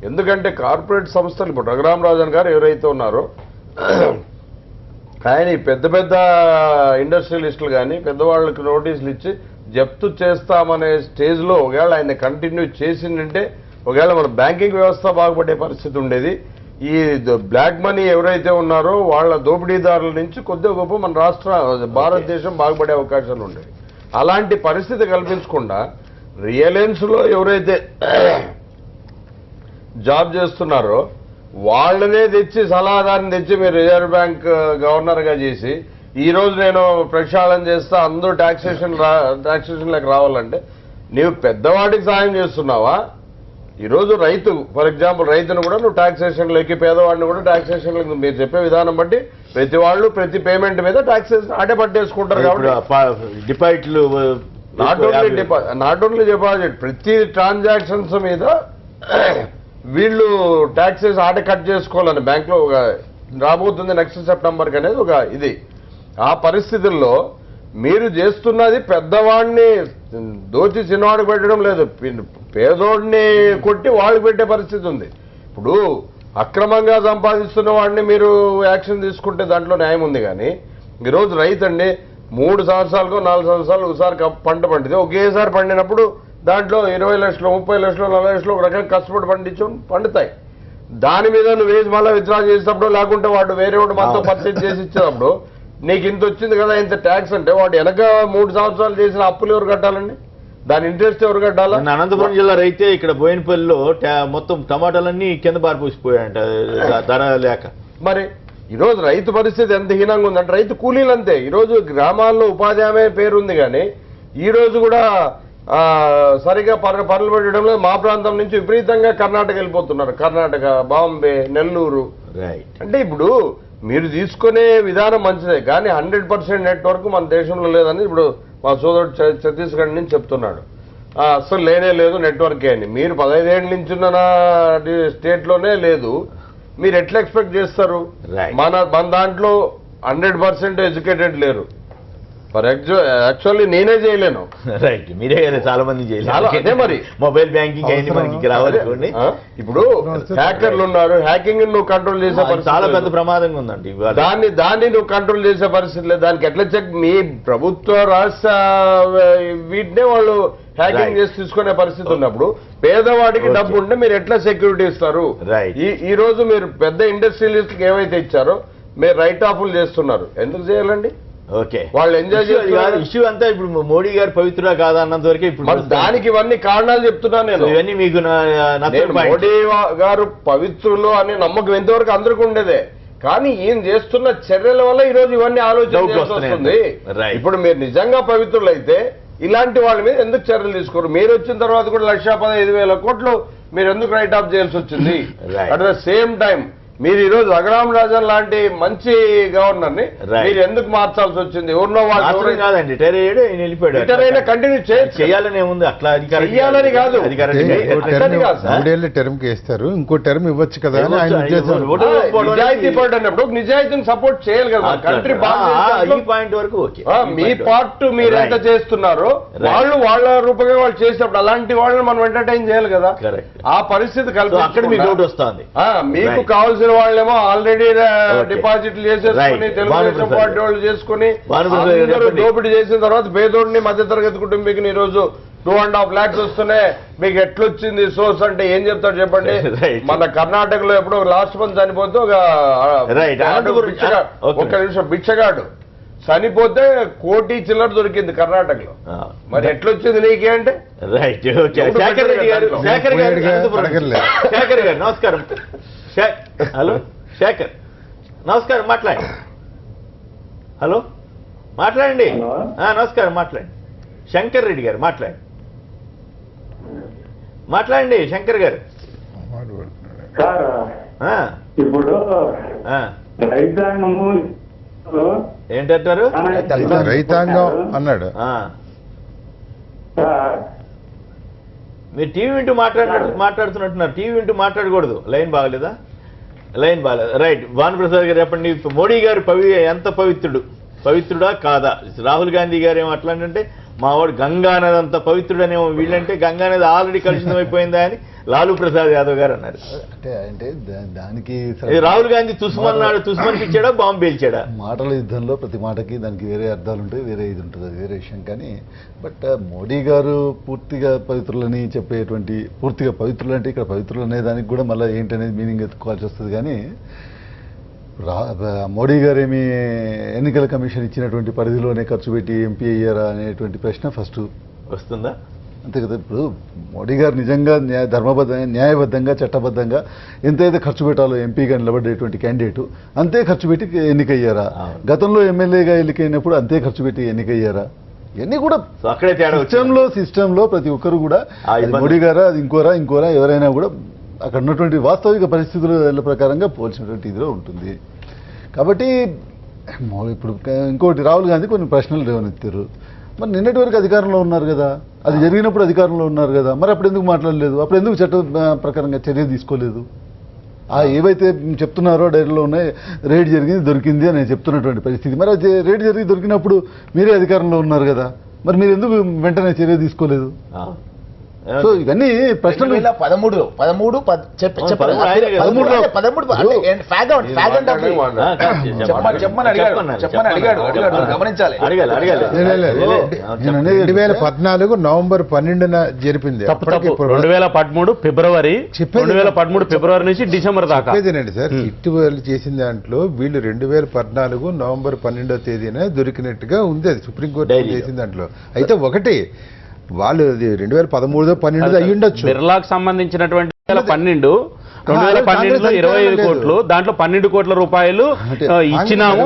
ఎందుకంటే కార్పొరేట్ సంస్థలు ఇప్పుడు రఘురామరాజన్ గారు ఎవరైతే ఉన్నారో ఆయన పెద్ద పెద్ద ఇండస్ట్రియలిస్టులు కానీ పెద్దవాళ్ళకి నోటీసులు ఇచ్చి జప్తు చేస్తామనే స్టేజ్లో ఒకవేళ ఆయన కంటిన్యూ చేసిందంటే ఒకవేళ మన బ్యాంకింగ్ వ్యవస్థ బాగుపడే పరిస్థితి ఉండేది. ఈ బ్లాక్ మనీ ఎవరైతే ఉన్నారో వాళ్ళ దోపిడీదారుల నుంచి కొద్దిగా గొప్ప మన భారతదేశం బాగుపడే అవకాశాలు ఉండేవి. అలాంటి పరిస్థితి కల్పించకుండా రిలయన్స్లో ఎవరైతే జాబ్ చేస్తున్నారో వాళ్ళనే తెచ్చి సలహాదారుని తెచ్చి మీరు రిజర్వ్ బ్యాంక్ గవర్నర్గా చేసి ఈరోజు నేను ప్రక్షాళన చేస్తా అందరూ టాక్సేషన్లోకి రావాలంటే నీవు పెద్దవాడికి సాయం చేస్తున్నావా? ఈరోజు రైతు ఫర్ ఎగ్జాంపుల్ రైతును కూడా నువ్వు టాక్సేషన్లోకి, పేదవాడిని కూడా టాక్సేషన్లోకి మీరు చెప్పే విధానం బట్టి ప్రతి వాళ్ళు ప్రతి పేమెంట్ మీద టాక్సేషన్ ఆటే పట్టేసుకుంటారు. కాబట్టి డిపాజిట్లు నాట్ ఓన్లీ డిపాజిట్ ప్రతి ట్రాన్సాక్షన్స్ మీద వీళ్ళు ట్యాక్సెస్ ఆట కట్ చేసుకోవాలని బ్యాంకులో ఒక రాబోతుంది నెక్స్ట్ సెప్టెంబర్కి అనేది ఒక ఇది. ఆ పరిస్థితుల్లో మీరు చేస్తున్నది పెద్దవాడిని దోచి చిన్నవాడికి పెట్టడం లేదు, పేదోడిని కొట్టి వాళ్ళకి పెట్టే పరిస్థితి ఉంది. ఇప్పుడు అక్రమంగా సంపాదిస్తున్న వాడిని మీరు యాక్షన్ తీసుకుంటే దాంట్లో న్యాయం ఉంది. కానీ ఈరోజు రైతు అండి 3 సంవత్సరాలకు 4 సంవత్సరాలు ఒకసారి పంట పండితే ఒకేసారి పండినప్పుడు దాంట్లో 20 లక్షలు 30 లక్షలు 40 లక్షలు ఒక రకంగా కష్టపడి పండించు పండుతాయి. దాని మీద నువ్వు వేసి మళ్ళీ విత్డ్రా చేసేటప్పుడు లేకుంటే వాడు వేరే వాడు మనతో పర్చేజ్ చేసి ఇచ్చేటప్పుడు నీకు ఇంత వచ్చింది కదా ఇంత ట్యాక్స్ అంటే వాడు వెనక 3 సంవత్సరాలు చేసిన అప్పులు ఎవరు కట్టాలండి? దాని ఇంట్రెస్ట్ ఎవరు కట్టాలా? అనంతపురం జిల్లా రైతే ఇక్కడ బోయినపల్లిలో మొత్తం టమాటాలన్నీ కింద పారిపోసిపోయాయంట ధర లేక. మరి ఈరోజు రైతు పరిస్థితి ఎంత హీనంగా ఉందంటే రైతు కూలీలు అంతే. ఈరోజు గ్రామాల్లో ఉపాధి హామీ పేరు ఉంది కానీ ఈ రోజు కూడా సరిగా పనులు పెట్టడంలో మా ప్రాంతం నుంచి విపరీతంగా కర్ణాటక వెళ్ళిపోతున్నారు. కర్ణాటక, బాంబే, నెల్లూరు. అంటే ఇప్పుడు మీరు తీసుకునే విధానం మంచిదే కానీ 100% నెట్వర్క్ మన దేశంలో లేదని ఇప్పుడు మా సోదరుడు ఛత్తీస్గఢ్ నుంచి చెప్తున్నాడు. అసలు లేనే లేదు నెట్వర్కే అని. మీరు 15 ఏళ్ళ నుంచి ఉన్న స్టేట్లోనే లేదు, మీరు ఎట్లా ఎక్స్పెక్ట్ చేస్తారు? మన దాంట్లో 100% ఎడ్యుకేటెడ్ లేరు. ఫర్ యాక్చువల్లీ నేనే చేయలేను. రైట్, మీరే చాలా మంది చేయలేదు. అదే మరి మొబైల్ బ్యాంకింగ్ అయింది మనకి రావాలి. ఇప్పుడు హ్యాకర్లు ఉన్నారు, హ్యాకింగ్ నువ్వు కంట్రోల్ చేసే పరిస్థితి చాలా పెద్ద ప్రమాదంగా ఉందండి. దాన్ని నువ్వు కంట్రోల్ చేసే పరిస్థితి లేదు. దానికి ఎట్లా చెక్ మీ ప్రభుత్వ రాష్ట్ర వీటినే వాళ్ళు హ్యాకింగ్ చేసి తీసుకునే పరిస్థితి ఉన్నప్పుడు పేదవాడికి డబ్బు ఉంటే మీరు ఎట్లా సెక్యూరిటీ ఇస్తారు? ఈ రోజు మీరు పెద్ద ఇండస్ట్రియలిస్ట్ ఏవైతే ఇచ్చారో మీరు రైట్ ఆఫ్లు చేస్తున్నారు. ఎందుకు చేయాలండి? ఓకే, వాళ్ళు ఎంజాయ్ చేస్తున్నారు. ఇష్యూ అంతా ఇప్పుడు మోడీ గారు పవిత్రుడా కాదా అన్నంత వరకే. ఇప్పుడు దానికి ఇవన్నీ కారణాలు చెప్తున్నాను నేను. ఇవన్నీ మీకు మోడీ గారు పవిత్రులు అనే నమ్మకం ఎంతవరకు అందరికీ ఉండేదే, కానీ ఈయన చేస్తున్న చర్యల వల్ల ఈ రోజు ఇవన్నీ ఆలోచన వస్తుంది. ఇప్పుడు మీరు నిజంగా పవిత్రులు అయితే ఇలాంటి వాళ్ళ మీద ఎందుకు చర్యలు తీసుకోరు? మీరు వచ్చిన తర్వాత కూడా 1,15,000 కోట్లు మీరు ఎందుకు రైట్ ఆఫ్ చేయాల్సి వచ్చింది? అట్ ద సేమ్ టైం మీరు ఈ రోజు రఘురామ్ రాజన్ లాంటి మంచి గవర్నర్ ని మీరు ఎందుకు మార్చాల్సి వచ్చింది? ఎవరినో వాళ్ళు కాదండి, రిటైర్ అయ్యాడు, ఆయన వెళ్ళిపోయాడు. రిటైర్ అయినా కంటిన్యూ చేయాలని ఏముంది? అట్లా చేయాలని కాదు, 3 ఏళ్ళ టర్మ్ కి వేస్తారు, ఇంకో టర్మ్ ఇవ్వచ్చు కదా అని ఆయన ఉద్దేశం. నిజాయితీ పడ్డ అన్నప్పుడు నిజాయితీని సపోర్ట్ చేయాలి కదా. కంట్రీ ఈ పాయింట్ వరకు మీ పార్ట్ మీరు ఎంత చేస్తున్నారో వాళ్ళ రూపంగా వాళ్ళు చేసినప్పుడు అలాంటి వాళ్ళని మనం ఎంటర్టైన్ చేయాలి కదా. ఆ పరిస్థితి కలిసి అక్కడ మీకు డౌట్ వస్తుంది. మీకు కావాల్సిన వాళ్ళేమో ఆల్రెడీ డిపాజిట్లు చేసేసుకుని తెలుగుదేశం పార్టీ వాళ్ళు చేసుకుని దోపిడీ చేసిన తర్వాత పేదోడిని మధ్యతరగతి కుటుంబీకి ఈ రోజు 2.5 lakhs వస్తున్నాయి. మీకు ఎట్లొచ్చింది సోర్స్ అంటే ఏం చెప్తారు చెప్పండి? మన కర్ణాటకలో ఎప్పుడో లాస్ట్ మంత్ చనిపోతే ఒక నిమిషం బిచ్చగాడు చనిపోతే 1 కోటి చిల్లర దొరికింది కర్ణాటకలో. మరి ఎట్లొచ్చింది నీకే అంటే? రైట్, శేఖర్ రెడ్డి గారు, శేఖర్ గారు నమస్కారం. హలో శేఖర్, నమస్కారం, మాట్లాడండి. హలో మాట్లాడండి. నమస్కారం, మాట్లాడండి. శంకర్ రెడ్డి గారు మాట్లాడండి. శంకర్ గారు ఇప్పుడు రైతాంగము ఏంటంటారు? రైతాంగం అన్నాడు. మీరు టీవీ వింటూ మాట్లాడుతున్నట్టున్నారు. టీవీ వింటూ మాట్లాడకూడదు. లైన్ బాగలేదా? లైన్ బాగలేదు. రైట్, భానుప్రసాద్ గారు చెప్పండి. మోడీ గారు ఎంత పవిత్రుడా కాదా? రాహుల్ గాంధీ గారు ఏమో అట్లా అంటే మావాడు గంగానది అంత పవిత్రుడనేమో, వీళ్ళంటే గంగానది ఆల్రెడీ కలుషితమైపోయిందా అని లాలూ ప్రసాద్ యాదవ్ గారు అన్నారు. అంటే దానికి రాహుల్ గాంధీ తుస్మన్ ఇచ్చాడా, బాంబు పేల్చాడా? మాటల యుద్ధంలో ప్రతి మాటకి దానికి వేరే అర్థాలు ఉంటాయి, వేరే ఇది ఉంటుంది, అది వేరే విషయం. కానీ బట్ మోడీ గారు పూర్తిగా పవిత్రులని చెప్పేటువంటి, పూర్తిగా పవిత్రులు అంటే ఇక్కడ పవిత్రులు అనే దానికి కూడా మళ్ళీ ఏంటనేది మీనింగ్ ఎత్తుకోవాల్సి వస్తుంది. కానీ మోడీ గారు ఏమి ఎన్నికల కమిషన్ ఇచ్చినటువంటి పరిధిలోనే ఖర్చు పెట్టి ఎంపీ అయ్యారా అనేటువంటి ప్రశ్న ఫస్ట్ వస్తుందా? అంతే కదా. ఇప్పుడు మోడీ గారు నిజంగా న్యాయబద్ధంగా చట్టబద్ధంగా ఎంతైతే ఖర్చు పెట్టాలో ఎంపీగా నిలబడేటువంటి క్యాండిడేట్ అంతే ఖర్చు పెట్టి ఎన్నికయ్యారా? గతంలో ఎమ్మెల్యేగా ఎన్నికైనప్పుడు అంతే ఖర్చు పెట్టి ఎన్నికయ్యారా? ఇవన్నీ కూడా అక్కడే సిస్టంలో ప్రతి ఒక్కరు కూడా మోడీ గారా, అది ఇంకోరా ఎవరైనా కూడా అక్కడ ఉన్నటువంటి వాస్తవిక పరిస్థితుల ప్రకారంగా పోల్చినటువంటి ఇదిలో ఉంటుంది. కాబట్టి ఇప్పుడు ఇంకోటి, రాహుల్ గాంధీ కొన్ని ప్రశ్నలు లేవనెత్తారు. మరి నిన్నటి వరకు అధికారంలో ఉన్నారు కదా, అది జరిగినప్పుడు అధికారంలో ఉన్నారు కదా, మరి అప్పుడు ఎందుకు మాట్లాడలేదు? అప్పుడు ఎందుకు చట్ట ప్రకారంగా చర్య తీసుకోలేదు? ఏవైతే చెప్తున్నారో డైరీలో ఉన్నాయి, రేడ్ జరిగింది దొరికింది అని చెప్తున్నటువంటి పరిస్థితి. మరి అది రేడ్ జరిగి దొరికినప్పుడు మీరే అధికారంలో ఉన్నారు కదా, మరి మీరు ఎందుకు వెంటనే చర్య తీసుకోలేదు? సో ఇవన్నీ ప్రశ్నలు 2013 ఆయనే కదా. 2014 నవంబర్ 12న జరిపింది. తప్పు 2013 ఫిబ్రవరి 2013 ఫిబ్రవరి నుంచి డిసెంబర్ దాకా చెప్పేదేనండి సార్. ఇటీవల చేసిన దాంట్లో వీళ్ళు 2014 నవంబర్ 12వ తేదీన దొరికినట్టుగా ఉంది. అది సుప్రీంకోర్టు చేసిన దాంట్లో అయితే ఒకటి వాళ్ళు 2013-12 అయ్యి ఉండొచ్చు. బిర్లాకు సంబంధించినటువంటి 2012లో 25 కోట్లు, దాంట్లో 12 కోట్ల రూపాయలు ఇచ్చినాము.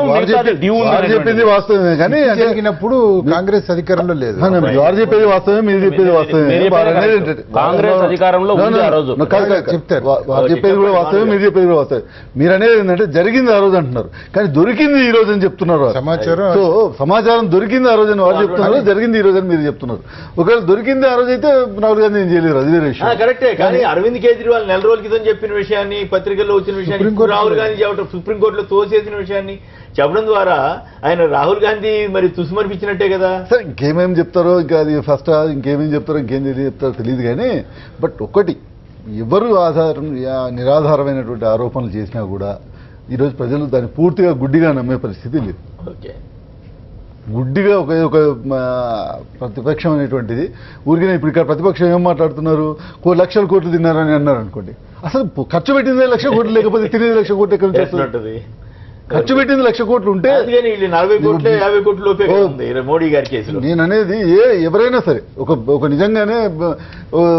చెప్పింది వాస్తవమే కానీ జరిగినప్పుడు కాంగ్రెస్ అధికారంలో లేదు. వారు చెప్పేది వాస్తవమే, మీరు చెప్పేది వాస్తవమే. కాంగ్రెస్ అధికారంలో ఉంది ఆ రోజు. చెప్తారు వారు చెప్పేది కూడా వాస్తవమే, మీరు చెప్పేది కూడా వాస్తవమే. మీరు అనేది ఏంటంటే జరిగింది ఆ రోజు అంటున్నారు, కానీ దొరికింది ఈ రోజు అని చెప్తున్నారు. సమాచారం సో సమాచారం దొరికింది ఆ రోజు అని వారు చెప్తున్నారు, జరిగింది ఈ రోజు అని మీరు చెప్తున్నారు. ఒకవేళ దొరికింది ఆ రోజు అయితే రాహుల్ గాంధీ ఏం చేయలేరు, అది వేరే విషయం. కరెక్టే. కానీ అరవింద్ కేజ్రీవాల్ నెల రోజుల క్రితం చెప్పిన విషయాన్ని, పత్రికల్లో వచ్చిన విషయాన్ని, రాహుల్ గాంధీ చెప్పడం, సుప్రీంకోర్టులో తోసేసిన విషయాన్ని చెప్పడం ద్వారా ఆయన రాహుల్ గాంధీ మరి తుస్మర్పించినట్టే కదా. సరే ఇంకేమేమి చెప్తారో, ఇంకా అది ఫస్ట్ ఇంకేమేమి చెప్తారో ఇంకేం చెప్తారో తెలియదు కానీ, బట్ ఒక్కటి ఎవరు నిరాధారమైనటువంటి ఆరోపణలు చేసినా కూడా ఈరోజు ప్రజలు దాన్ని పూర్తిగా గుడ్డిగా నమ్మే పరిస్థితి లేదు. ఓకే, గుడ్డిగా ఒక ప్రతిపక్షం అనేటువంటిది ఊరికనే ఇప్పుడు ఇక్కడ ప్రతిపక్షం ఏం మాట్లాడుతున్నారు, లక్షల కోట్లు తిన్నారని అన్నారు అనుకోండి. అసలు ఖర్చు పెట్టిందే 1,00,000 కోట్లు లేకపోతే తినేది 1,00,000 కోట్లు ఎక్కడ నుంచి వస్తుంది? ఖర్చు పెట్టింది 1,00,000 కోట్లు ఉంటే 40 కోట్లు 50 కోట్ల లోపే ఉంది మోడీ గారి కేసులో. నేను అనేది ఎవరైనా సరే ఒక నిజంగానే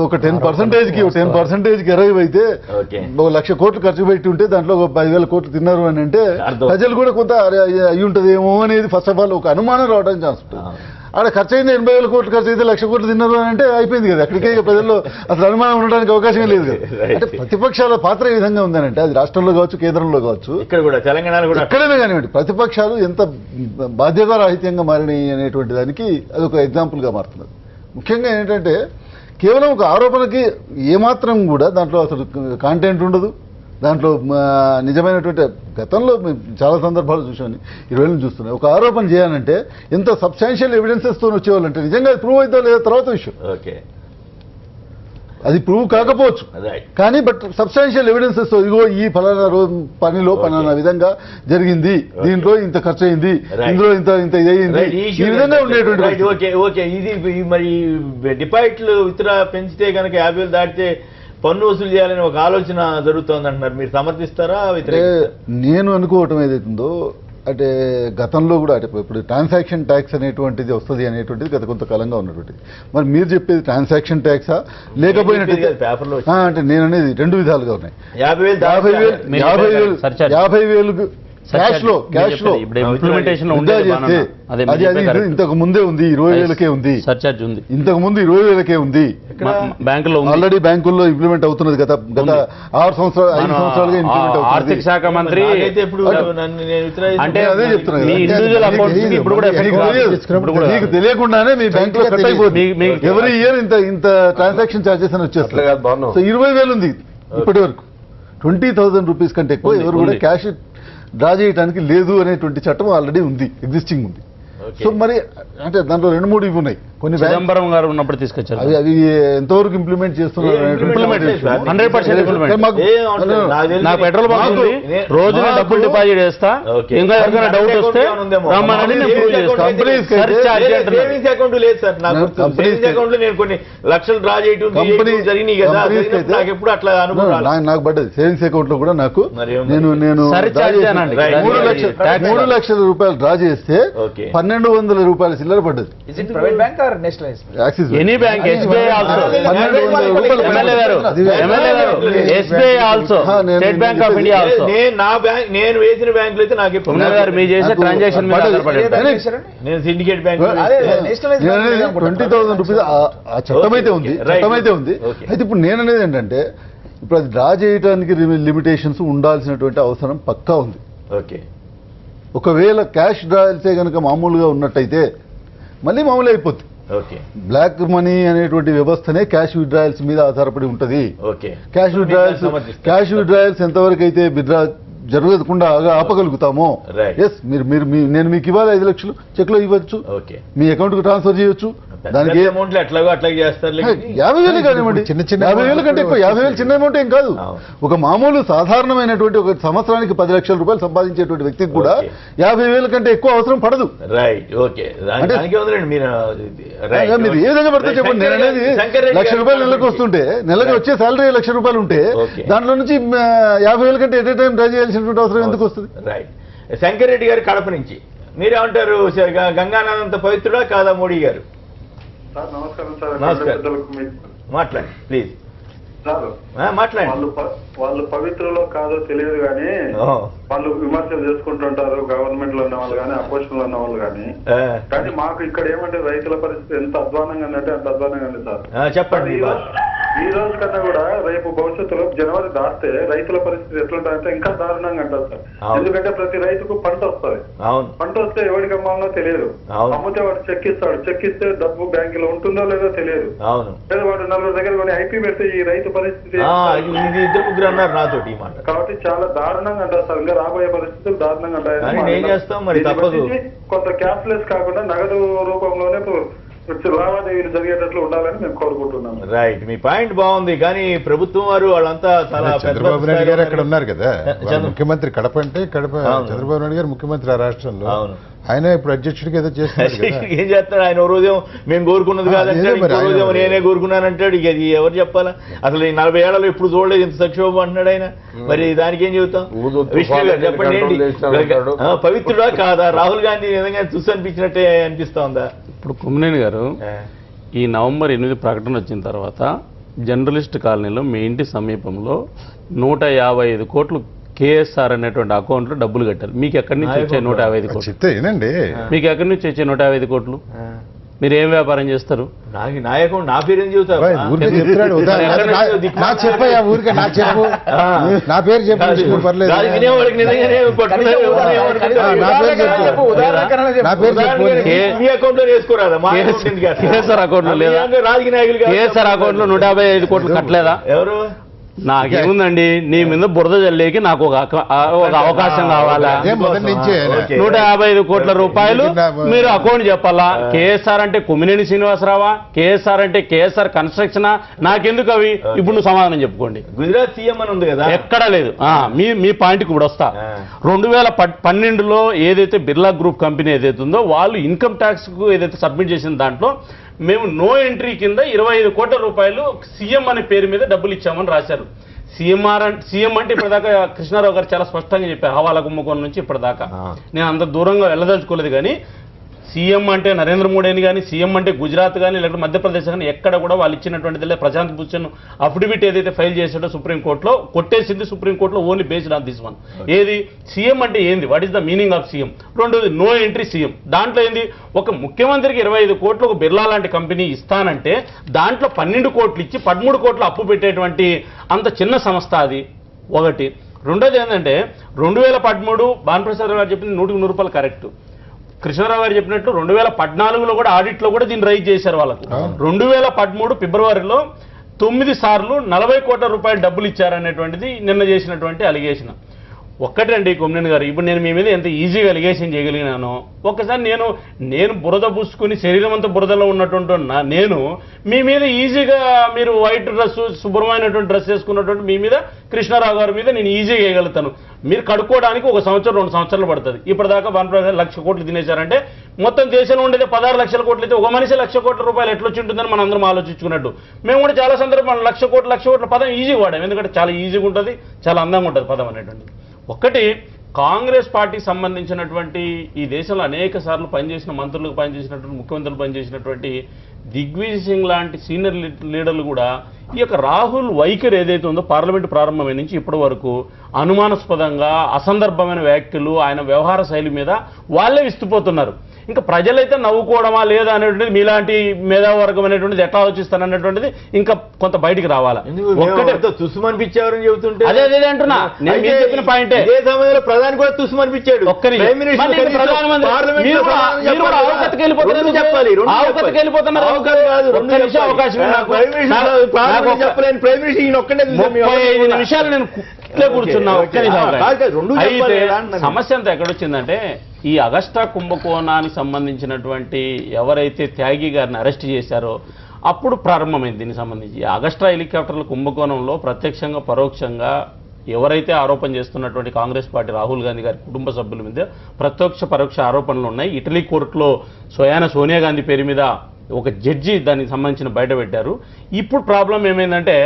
ఒక 10% ఎరవ్ అయితే 1,00,000 కోట్లు ఖర్చు పెట్టి ఉంటే దాంట్లో ఒక 10,000 కోట్లు తిన్నారు అని అంటే ప్రజలు కూడా కొంత అయి ఉంటుందేమో అనేది ఫస్ట్ ఆఫ్ ఆల్ ఒక అనుమానం రావడానికి ఛాన్స్ ఉంటుంది. ఆడ ఖర్చు అయింది 80,000 కోట్లు ఖర్చు అయితే 1,00,000 కోట్లు తిన్నారు అని అంటే అయిపోయింది కదా, అక్కడికే ప్రజల్లో అసలు అనుమానం ఉండడానికి అవకాశమే లేదు కదా. అంటే ప్రతిపక్షాల పాత్ర ఏ విధంగా ఉందనంటే అది రాష్ట్రంలో కావచ్చు, కేంద్రంలో కావచ్చు, ఇక్కడ కూడా తెలంగాణలో కూడా ఎక్కడైనా కానివ్వండి ప్రతిపక్షాలు ఎంత బాధ్యతారాహిత్యంగా మారినాయి అనేటువంటి దానికి అదొక ఎగ్జాంపుల్గా మారుతున్నది. ముఖ్యంగా ఏంటంటే కేవలం ఒక ఆరోపణకి ఏమాత్రం కూడా దాంట్లో అసలు కాంటెంట్ ఉండదు, దాంట్లో నిజమైనటువంటి గతంలో చాలా సందర్భాలు చూసాను, 20 ఏళ్ళు చూస్తున్నాయి. ఒక ఆరోపణ చేయాలంటే ఎంత సబ్స్టాన్షియల్ ఎవిడెన్సెస్తో వచ్చేవాళ్ళంటే నిజంగా అది ప్రూవ్ అవుతా లేదా తర్వాత విషయం. ఓకే, అది ప్రూవ్ కాకపోవచ్చు కానీ బట్ సబ్స్టాన్షియల్ ఎవిడెన్సెస్ ఇదిగో ఈ ఫలానా పనిలో ఫలానా విధంగా జరిగింది, దీంట్లో ఇంత ఖర్చు అయింది, ఇందులో ఇంత అయింది, ఈ విధంగా ఉండేటువంటి. ఓకే, ఇది మరి డిపాజిట్లు ఇతర పెంచితే కనుక 50,000 దాటితే పన్ను వసూలు చేయాలని ఒక ఆలోచన జరుగుతోంది అంటున్నారు. మీరు సమర్థిస్తారా? నేను అనుకోవటం ఏదైతుందో అంటే గతంలో కూడా అంటే ఇప్పుడు ట్రాన్సాక్షన్ ట్యాక్స్ అనేటువంటిది వస్తుంది అనేటువంటిది గత కొంతకాలంగా ఉన్నటువంటిది. మరి మీరు చెప్పేది ట్రాన్సాక్షన్ ట్యాక్సా లేకపోయినట్టు పేపర్లో అంటే నేను అనేది 2 విధాలుగా ఉన్నాయి. 50,000 క్యాష్ లో ఇంప్లిమెంటేషన్ ఇంతకు ముందే ఉంది, 20,000కే ఉంది, సర్చార్జ్ ఉంది, ఇంతకు ముందు 20,000కే ఉంది. బ్యాంకులో ఆల్రెడీ బ్యాంకుల్లో ఇంప్లిమెంట్ అవుతున్నది. గత 5 సంవత్సరాలుగా ఇంప్లిమెంట్ అవుతుంది. ఆర్థిక శాఖ మంత్రి అంటే అదే చెప్తున్నారు, మీకు తెలియకుండానే మీ బ్యాంక్ లో కట్ అయిపోతుంది. ఎవరీ ఇయర్ ఇంత ట్రాన్సాక్షన్ ఛార్జెస్ అని వచ్చేస్తారు. సో 20,000 ఉంది ఇప్పటి వరకు. 20,000 రూపీస్ కంటే ఎక్కువ ఎవరు కూడా క్యాష్ డ్రా చేయడానికి లేదు అనేటువంటి చట్టం ఆల్రెడీ ఉంది, ఎగ్జిస్టింగ్ ఉంది. సో మరి అంటే దాంట్లో 2-3 ఇవి ఉన్నాయి. కొన్ని చిదంబరం గారు ఉన్నప్పుడు తీసుకొచ్చారు, అవి ఎంతవరకు ఇంప్లిమెంట్ చేస్తున్నారు. నాకు పెట్రోల్ బంక్ రోజున డబ్బులు డిపాజిట్ చేస్తా, ఇంకా ఎవరికైనా డౌట్ వస్తే రమ్మని కొన్ని లక్షలు డ్రా చేయడం జరిగినాయి కదా, నాకు ఎప్పుడు అట్లా అనుభవం నాకు పడ్డది. సేవింగ్స్ అకౌంట్ లో కూడా నాకు నేను 3 లక్షల రూపాయలు డ్రా చేస్తే 1,200 రూపాయల చిల్లర పడ్డది. Any bank, SBI also, MLA గారు SBI also, state bank of India also. నేను వేసిన బ్యాంకులు అయితే నాకు గారు మీరు చేసే ట్రాన్సాక్షన్ నేను సిండికేట్ బ్యాంక్ 20,000 రూపీస్ ఆ చట్టమైతే ఉంది, చట్టమైతే ఉంది. అయితే ఇప్పుడు నేను అనేది ఏంటంటే ఇప్పుడు అది డ్రా చేయడానికి లిమిటేషన్స్ ఉండాల్సినటువంటి అవసరం పక్కా ఉంది. ఓకే, ఒకవేళ క్యాష్ డ్రా అయితే కనుక మామూలుగా ఉన్నట్టయితే మళ్ళీ మామూలు అయిపోతుంది. బ్లాక్ మనీ అనేటువంటి వ్యవస్థనే క్యాష్ విత్డ్రాయల్స్ మీద ఆధారపడి ఉంటుంది. క్యాష్ విత్డ్రాయల్స్ ఎంతవరకు అయితే విత్డ్రా జరగకుండా ఆపగలుగుతామో, ఎస్ నేను మీకు ఇవ్వాలి 5 లక్షలు చెక్ లో ఇవ్వచ్చు, మీ అకౌంట్ కు ట్రాన్స్ఫర్ చేయొచ్చు, దానికి అమౌంట్లు ఎట్లాగో అట్లాగే చేస్తారు 50,000 కానివ్వండి, చిన్న చిన్న 50,000 కంటే ఎక్కువ. 50,000 చిన్న అమౌంట్ ఏం కాదు. ఒక మామూలు సాధారణమైనటువంటి ఒక సంవత్సరానికి 10 లక్షల రూపాయలు సంపాదించేటువంటి వ్యక్తికి కూడా 50,000 కంటే ఎక్కువ అవసరం పడదు. Right, okay. దానికి వదలండి మీరు. మీరు ఏ విధంగా పడితే చెప్పండి. నేను అనేది ₹1,00,000 నెలకు వస్తుంటే, నెలకు వచ్చే శాలరీ ₹1,00,000 ఉంటే దాంట్లో నుంచి 50,000 కంటే ఎట్ ఏ టైం డ్రా చేయాల్సినటువంటి అవసరం ఎందుకు వస్తుంది? రైట్. శంకర్ రెడ్డి గారు కడప నుంచి మీరేమంటారు? గంగానదంత పవిత్రుడా కాదా మోడీ గారు? సార్ నమస్కారం సార్. నమస్కారం. మాట్లాడండి ప్లీజ్. సార్ మాట్లాడండి. వాళ్ళు పవిత్రులో కాదో తెలియదు కానీ వాళ్ళు విమర్శలు చేసుకుంటుంటారు, గవర్నమెంట్ లో ఉన్న వాళ్ళు కానీ అపోజిషన్ లో ఉన్న వాళ్ళు కానీ మాకు ఇక్కడ ఏమంటే రైతుల పరిస్థితి ఎంత అధ్వానంగా ఉందంటే అంత అధ్వానంగా ఉంది సార్. చెప్పండి. ఈ రోజు కన్నా కూడా రేపు భవిష్యత్తులో జనవరి దాటితే రైతుల పరిస్థితి ఎట్లుంటారంటే ఇంకా దారుణంగా అంటారు సార్. ఎందుకంటే ప్రతి రైతుకు పంట వస్తుంది. పంట వస్తే ఎవరికి అమ్మాలో తెలియదు. అమ్మితే వాడు చెక్ ఇస్తాడు, చెక్ ఇస్తే డబ్బు బ్యాంకులో ఉంటుందో లేదో తెలియదు. లేదా వాడు 40 దగ్గర కొని ఐపీ పెడితే ఈ రైతు పరిస్థితి కాబట్టి చాలా దారుణంగా అంటారు సార్. ఇంకా రాబోయే పరిస్థితులు దారుణంగా ఉంటాయి. కొంత క్యాష్లెస్ కాకుండా నగదు రూపంలోనే లావాదేవీలు జరిగేటట్లు ఉండాలని మేము కోరుకుంటున్నాం. రైట్, మీ పాయింట్ బాగుంది. కానీ ప్రభుత్వం వారు వాళ్ళంతా చాలా చంద్రబాబు నాయుడు గారు అక్కడ ఉన్నారు కదా ముఖ్యమంత్రి. కడప అంటే కడప చంద్రబాబు నాయుడు గారు ముఖ్యమంత్రి ఆ రాష్ట్రంలో. ఆయన ఇప్పుడు అధ్యక్షుడికి ఏదో చేస్తున్నారు. ఏం చేస్తాడు ఆయన? ఓ రోజు మేము కోరుకున్నది కాదంటే నేనే కోరుకున్నానంటాడు. ఇక అది ఎవరు చెప్పాలా? అసలు ఈ 40 ఏళ్లలో ఇప్పుడు చూడలేదు ఇంత సంక్షోభం అంటున్నాడు ఆయన. మరి దానికి ఏం చెబుతాం? విష్ణు గారు చెప్పండి, ఏంటి పవిత్రుడా కాదా? రాహుల్ గాంధీ నిజంగా చూసి అనిపించినట్టే అనిపిస్తా ఉందా? ఇప్పుడు కొమ్మినేని గారు, ఈ నవంబర్ 8 ప్రకటన వచ్చిన తర్వాత జర్నలిస్ట్ కాలనీలో మీ ఇంటి సమీపంలో 155 కోట్లు కేఎస్ఆర్ అనేటువంటి అకౌంట్లో డబ్బులు కట్టారు. మీకు ఎక్కడి నుంచి వచ్చాయి 155 కోట్లు? మీకు ఎక్కడి నుంచి వచ్చాయి 155 కోట్లు? మీరు ఏం వ్యాపారం చేస్తారు? నా అకౌంట్ నా పేరు ఏం చెబుతారు? నా పేరు చెప్పు పర్లేదు. మీ అకౌంట్ లో వేసుకోరాదా? కేఎస్ఆర్ అకౌంట్ లో లేదా? రాజకీయ నాయకులు కేఎస్ఆర్ అకౌంట్ లో 155 కోట్లు కట్టలేదా? ఎవరు? నాకేముందండి, నీ మీద బురద జల్లేకి నాకు ఒక అవకాశం కావాలా? 155 కోట్ల రూపాయలు మీరు అకౌంట్ చెప్పాలా? కేఎస్ఆర్ అంటే కొమ్మినేని శ్రీనివాసరావా? కేఎస్ఆర్ అంటే కేఎస్ఆర్ కన్స్ట్రక్షనా? నాకెందుకు అవి? ఇప్పుడు నువ్వు సమాధానం చెప్పుకోండి. గుజరాత్ సీఎం అని ఉంది కదా, ఎక్కడా లేదు. మీ పాయింట్కి ఇప్పుడు వస్తా. 2012లో ఏదైతే బిర్లా గ్రూప్ కంపెనీ ఏదైతే ఉందో వాళ్ళు ఇన్కమ్ ట్యాక్స్ కు ఏదైతే సబ్మిట్ చేసిన దాంట్లో మేము నో ఎంట్రీ కింద 25 కోట్ల రూపాయలు సీఎం అనే పేరు మీద డబ్బులు ఇచ్చామని రాశారు. సీఎం అంటే ఇప్పటిదాకా కృష్ణారావు గారు చాలా స్పష్టంగా చెప్పారు, హవాలా కుంభకోణం నుంచి ఇప్పటిదాకా. నేను అంత దూరంగా వెళ్ళదలుచుకోలేదు. కానీ సీఎం అంటే నరేంద్ర మోడీ అని కానీ, సీఎం అంటే గుజరాత్ కానీ, లేకపోతే మధ్యప్రదేశ్ కానీ ఎక్కడ కూడా వాళ్ళు ఇచ్చినటువంటిది ప్రశాంత్ భూషణ్ అఫిడవిట్ ఏదైతే ఫైల్ చేసాడో సుప్రీంకోర్టులో కొట్టేసింది. సుప్రీంకోర్టులో only based on this one. ఏది సీఎం అంటే ఏంది, what is the meaning of CM? రెండోది నో ఎంట్రీ సీఎం. దాంట్లో ఏంది, ఒక ముఖ్యమంత్రికి 25 కోట్లు ఒక బిర్లా లాంటి కంపెనీ ఇస్తానంటే దాంట్లో 12 కోట్లు ఇచ్చి 13 కోట్లు అప్పు పెట్టేటువంటి అంత చిన్న సంస్థ అది ఒకటి. రెండోది ఏంటంటే 2013 భానుప్రసాద్ గారు చెప్పింది 100కి 100 రూపాయలు కరెక్ట్. కృష్ణారావు గారు చెప్పినట్లు 2014లో కూడా ఆడిట్లో కూడా దీన్ని రైజ్ చేశారు వాళ్ళకు. 2013 ఫిబ్రవరిలో 9 సార్లు 40 కోట్ల రూపాయలు డబ్బులు ఇచ్చారనేటువంటిది నిన్న చేసినటువంటి అలిగేషన్. ఒక్కటండి కొమ్మినేని గారు, ఇప్పుడు నేను మీ మీద ఎంత ఈజీగా అలిగేషన్ చేయగలిగినానో ఒక్కసారి నేను బురద పూసుకుని శరీరం అంతా బురదలో ఉన్నటువంటి నేను మీ మీద ఈజీగా మీరు వైట్ డ్రెస్ శుభ్రమైనటువంటి డ్రెస్ వేసుకున్నటువంటి మీ మీద కృష్ణారావు గారి మీద నేను ఈజీగా వేయగలుగుతాను. మీరు కడుక్కోవడానికి 1 సంవత్సరం 2 సంవత్సరాలు పడుతుంది. ఇప్పటిదాకా 1,00,000 కోట్లు తినేశారంటే మొత్తం దేశంలో ఉండేది 16 లక్షల కోట్లు అయితే ఒక మనిషి 1,00,000 కోట్ల రూపాయలు ఎట్లా వచ్చి ఉంటుందని మనం అందరం ఆలోచించుకున్నట్టు. మేము కూడా చాలా సందర్భాలు 1,00,000 కోట్ల పదం ఈజీగా వాడాం. ఎందుకంటే చాలా ఈజీగా ఉంటుంది, చాలా అందంగా ఉంటుంది పదం అనేటువంటిది. ఒక్కటి, కాంగ్రెస్ పార్టీకి సంబంధించినటువంటి ఈ దేశంలో అనేక సార్లు పనిచేసిన మంత్రులకు పనిచేసినటువంటి ముఖ్యమంత్రులు పనిచేసినటువంటి దిగ్విజయ్ సింగ్ లాంటి సీనియర్ లీడర్లు కూడా ఈ యొక్క రాహుల్ వైఖరి ఏదైతే ఉందో పార్లమెంటు ప్రారంభమైన నుంచి ఇప్పటి వరకు అనుమానాస్పదంగా అసందర్భమైన వ్యాఖ్యలు, ఆయన వ్యవహార శైలి మీద వాళ్ళే విస్తుపోతున్నారు. ఇంకా ప్రజలైతే నవ్వుకోవడమా లేదా అనేటువంటిది మీలాంటి మేధావర్గం అనేటువంటిది ఎట్లా ఆలోచిస్తాననేటువంటిది ఇంకా కొంత బయటికి రావాలా. తుసుమనిపించారని చెబుతుంటే అదే అంటున్నా, నేను చెప్పిన పాయింటే. ఇదే సమయంలో ప్రధాని కూడా తుసుమనిపించాడు. నిమిషాలు నేను ఇట్లే కూర్చున్నా. Okay, okay. కాదు, రెండు అయితే చెప్పాలి కదా అన్నాను. సమస్య అంతా ఎక్కడొచ్చిందంటే ఈ అగస్టా కుంభకోణానికి సంబంధించినటువంటి ఎవరైతే త్యాగి గారిని అరెస్ట్ చేశారో అప్పుడు ప్రారంభమైంది దీనికి సంబంధించి. అగస్టా హెలికాప్టర్ల కుంభకోణంలో ప్రత్యక్షంగా పరోక్షంగా ఎవరైతే ఆరోపణ చేస్తున్నటువంటి కాంగ్రెస్ పార్టీ రాహుల్ గాంధీ గారి కుటుంబ సభ్యుల మీద ప్రత్యక్ష పరోక్ష ఆరోపణలు ఉన్నాయి. ఇటలీ కోర్టులో స్వయాన సోనియా గాంధీ పేరు మీద ఒక జడ్జి దానికి సంబంధించిన బయట పెట్టారు. ఇప్పుడు ప్రాబ్లం ఏమైందంటే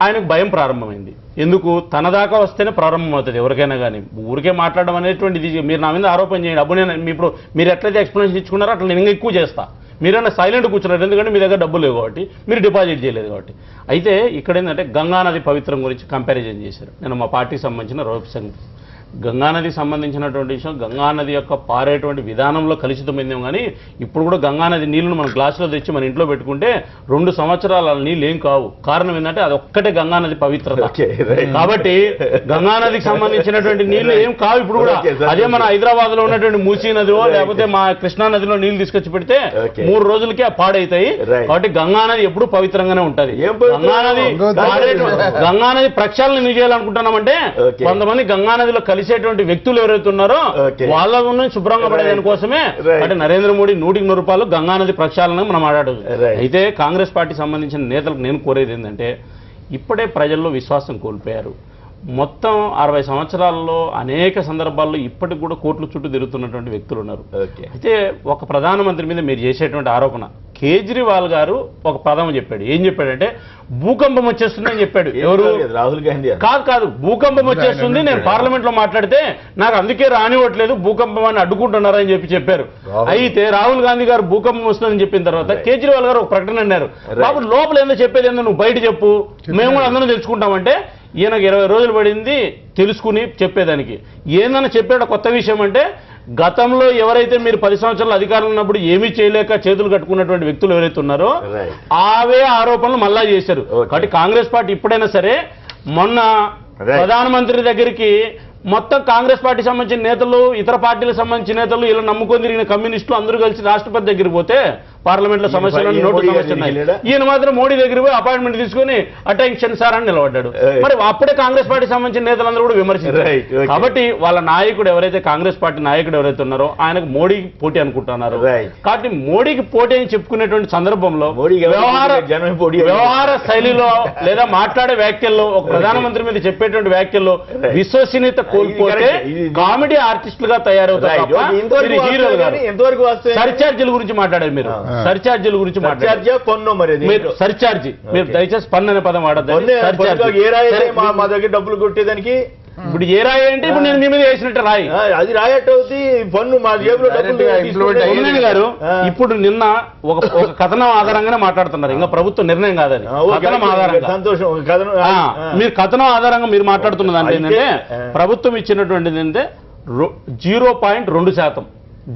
ఆయనకు భయం ప్రారంభమైంది. ఎందుకు? తన దాకా వస్తేనే ప్రారంభం అవుతుంది ఎవరికైనా కానీ. ఊరికే మాట్లాడడం అనేటువంటిది మీరు నా మీద ఆరోపణ చేయండి, అప్పుడు నేను ఇప్పుడు మీరు ఎట్లయితే ఎక్స్ప్లెనేషన్ ఇచ్చుకున్నారో అట్లా నేను ఇంకా ఎక్కువ చేస్తా. మీరైనా సైలెంట్ కూర్చున్నారు, ఎందుకంటే మీ దగ్గర డబ్బులు లేవు కాబట్టి, మీరు డిపాజిట్ చేయలేదు కాబట్టి. అయితే ఇక్కడ ఏంటంటే గంగానది పవిత్రం గురించి కంపారిజన్ చేశారు. నేను మా పార్టీకి సంబంధించిన రౌప్ సింగ్ గంగానదికి సంబంధించినటువంటి విషయం, గంగానది యొక్క పారేటువంటి విధానంలో కలుషితమైందేమో కానీ ఇప్పుడు కూడా గంగానది నీళ్లను మనం గ్లాసులో తెచ్చి మన ఇంట్లో పెట్టుకుంటే 2 సంవత్సరాల నీళ్ళు ఏం కావు. కారణం ఏంటంటే అది ఒక్కటే గంగానది పవిత్రత. కాబట్టి గంగానదికి సంబంధించినటువంటి నీళ్లు ఏం కావు ఇప్పుడు కూడా. అదే మన హైదరాబాద్ లో ఉన్నటువంటి మూసీ నదిలో లేకపోతే మా కృష్ణా నదిలో నీళ్లు తీసుకొచ్చి పెడితే 3 రోజులకే పాడైతాయి. కాబట్టి గంగానది ఎప్పుడు పవిత్రంగానే ఉంటది. గంగానది ప్రక్షాళన ఎందుకు చేయాలనుకుంటున్నామంటే కొంతమంది గంగానదిలో కలిసేటువంటి వ్యక్తులు ఎవరైతే ఉన్నారో వాళ్ళ శుభ్రంగా పడేదాని కోసమే. అంటే నరేంద్ర మోడీ 100కి 100 గంగానది ప్రక్షాళన మనం మాట్లాడదు. అయితే కాంగ్రెస్ పార్టీ సంబంధించిన నేతలకు నేను కోరేది ఏంటంటే ఇప్పుడే ప్రజల్లో విశ్వాసం కోల్పోయారు. మొత్తం 60 సంవత్సరాల్లో అనేక సందర్భాల్లో ఇప్పటికి కూడా కోర్టుల చుట్టూ తిరుగుతున్నటువంటి వ్యక్తులు ఉన్నారు. అయితే ఒక ప్రధానమంత్రి మీద మీరు చేసేటువంటి ఆరోపణ, కేజ్రీవాల్ గారు ఒక పదం చెప్పాడు. ఏం చెప్పాడంటే భూకంపం వచ్చేస్తుందని చెప్పాడు. ఎవరు? రాహుల్ గాంధీ. కాదు, భూకంపం వచ్చేస్తుంది, నేను పార్లమెంట్ లో మాట్లాడితే నాకు అందుకే రానివ్వట్లేదు, భూకంపం అని అడ్డుకుంటున్నారని చెప్పారు. అయితే రాహుల్ గాంధీ గారు భూకంపం వస్తుందని చెప్పిన తర్వాత కేజ్రీవాల్ గారు ఒక ప్రకటన అన్నారు, బాబు లోపల ఏందో చెప్పేది ఏందో నువ్వు బయట చెప్పు, మేము కూడా అందరం తెలుసుకుంటామంటే ఈయనకు 20 రోజులు పడింది తెలుసుకుని చెప్పేదానికి. ఏందన్నా చెప్పాడు కొత్త విషయం అంటే గతంలో ఎవరైతే మీరు 10 సంవత్సరాల అధికారంలో ఉన్నప్పుడు ఏమీ చేయలేక చేతులు కట్టుకున్నటువంటి వ్యక్తులు ఎవరైతే ఉన్నారో అవే ఆరోపణలు మళ్ళా చేశారు. కాబట్టి కాంగ్రెస్ పార్టీ ఇప్పుడైనా సరే, మొన్న ప్రధానమంత్రి దగ్గరికి మొత్తం కాంగ్రెస్ పార్టీ సంబంధించిన నేతలు, ఇతర పార్టీలకు సంబంధించిన నేతలు, ఇలా నమ్ముకొని తిరిగిన కమ్యూనిస్టులు అందరూ కలిసి రాష్ట్రపతి దగ్గరికి పోతే పార్లమెంట్ లో సమస్యలు నోటు సమస్యలు ఈయన మాత్రం మోడీ దగ్గర పోయి అపాయింట్మెంట్ తీసుకుని అటెన్షన్ సార్ అని నిలబడ్డాడు. మరి అప్పుడే కాంగ్రెస్ పార్టీ సంబంధించిన నేతలందరూ కూడా విమర్శించారు. కాబట్టి వాళ్ళ నాయకుడు ఎవరైతే కాంగ్రెస్ పార్టీ నాయకుడు ఎవరైతే ఉన్నారో ఆయనకు మోడీకి పోటీ అనుకుంటున్నారు. కాబట్టి మోడీకి పోటీ అని చెప్పుకునేటువంటి సందర్భంలో వ్యవహార శైలిలో లేదా మాట్లాడే వ్యాఖ్యల్లో, ఒక ప్రధానమంత్రి మీద చెప్పేటువంటి వ్యాఖ్యల్లో విశ్వసనీయత కోల్పోతే కామెడీ ఆర్టిస్టులుగా తయారవుతారు. సర్చార్జీల గురించి మాట్లాడారు మీరు, సర్చార్జీల గురించి సర్చార్జీ మీరు దయచేసి పన్ను అనే పదం వాడద్దు. మా దగ్గర డబ్బులు కొట్టేదానికి ఇప్పుడు ఏ రాయి అంటే ఇప్పుడు నేను మీ మీద వేసినట్టు రాయి, అది రాయట్ అవుతుంది. పన్ను మా జేబులో గారు ఇప్పుడు నిన్న ఒక కథనం ఆధారంగానే మాట్లాడుతున్నారు, ఇంకా ప్రభుత్వ నిర్ణయం కాదని. కథనం ఆధారంగా సంతోషం, మీరు కథనం ఆధారంగా మీరు మాట్లాడుతున్న దాంట్లో ఏంటంటే ప్రభుత్వం ఇచ్చినటువంటిది ఏంటంటే 0.2%.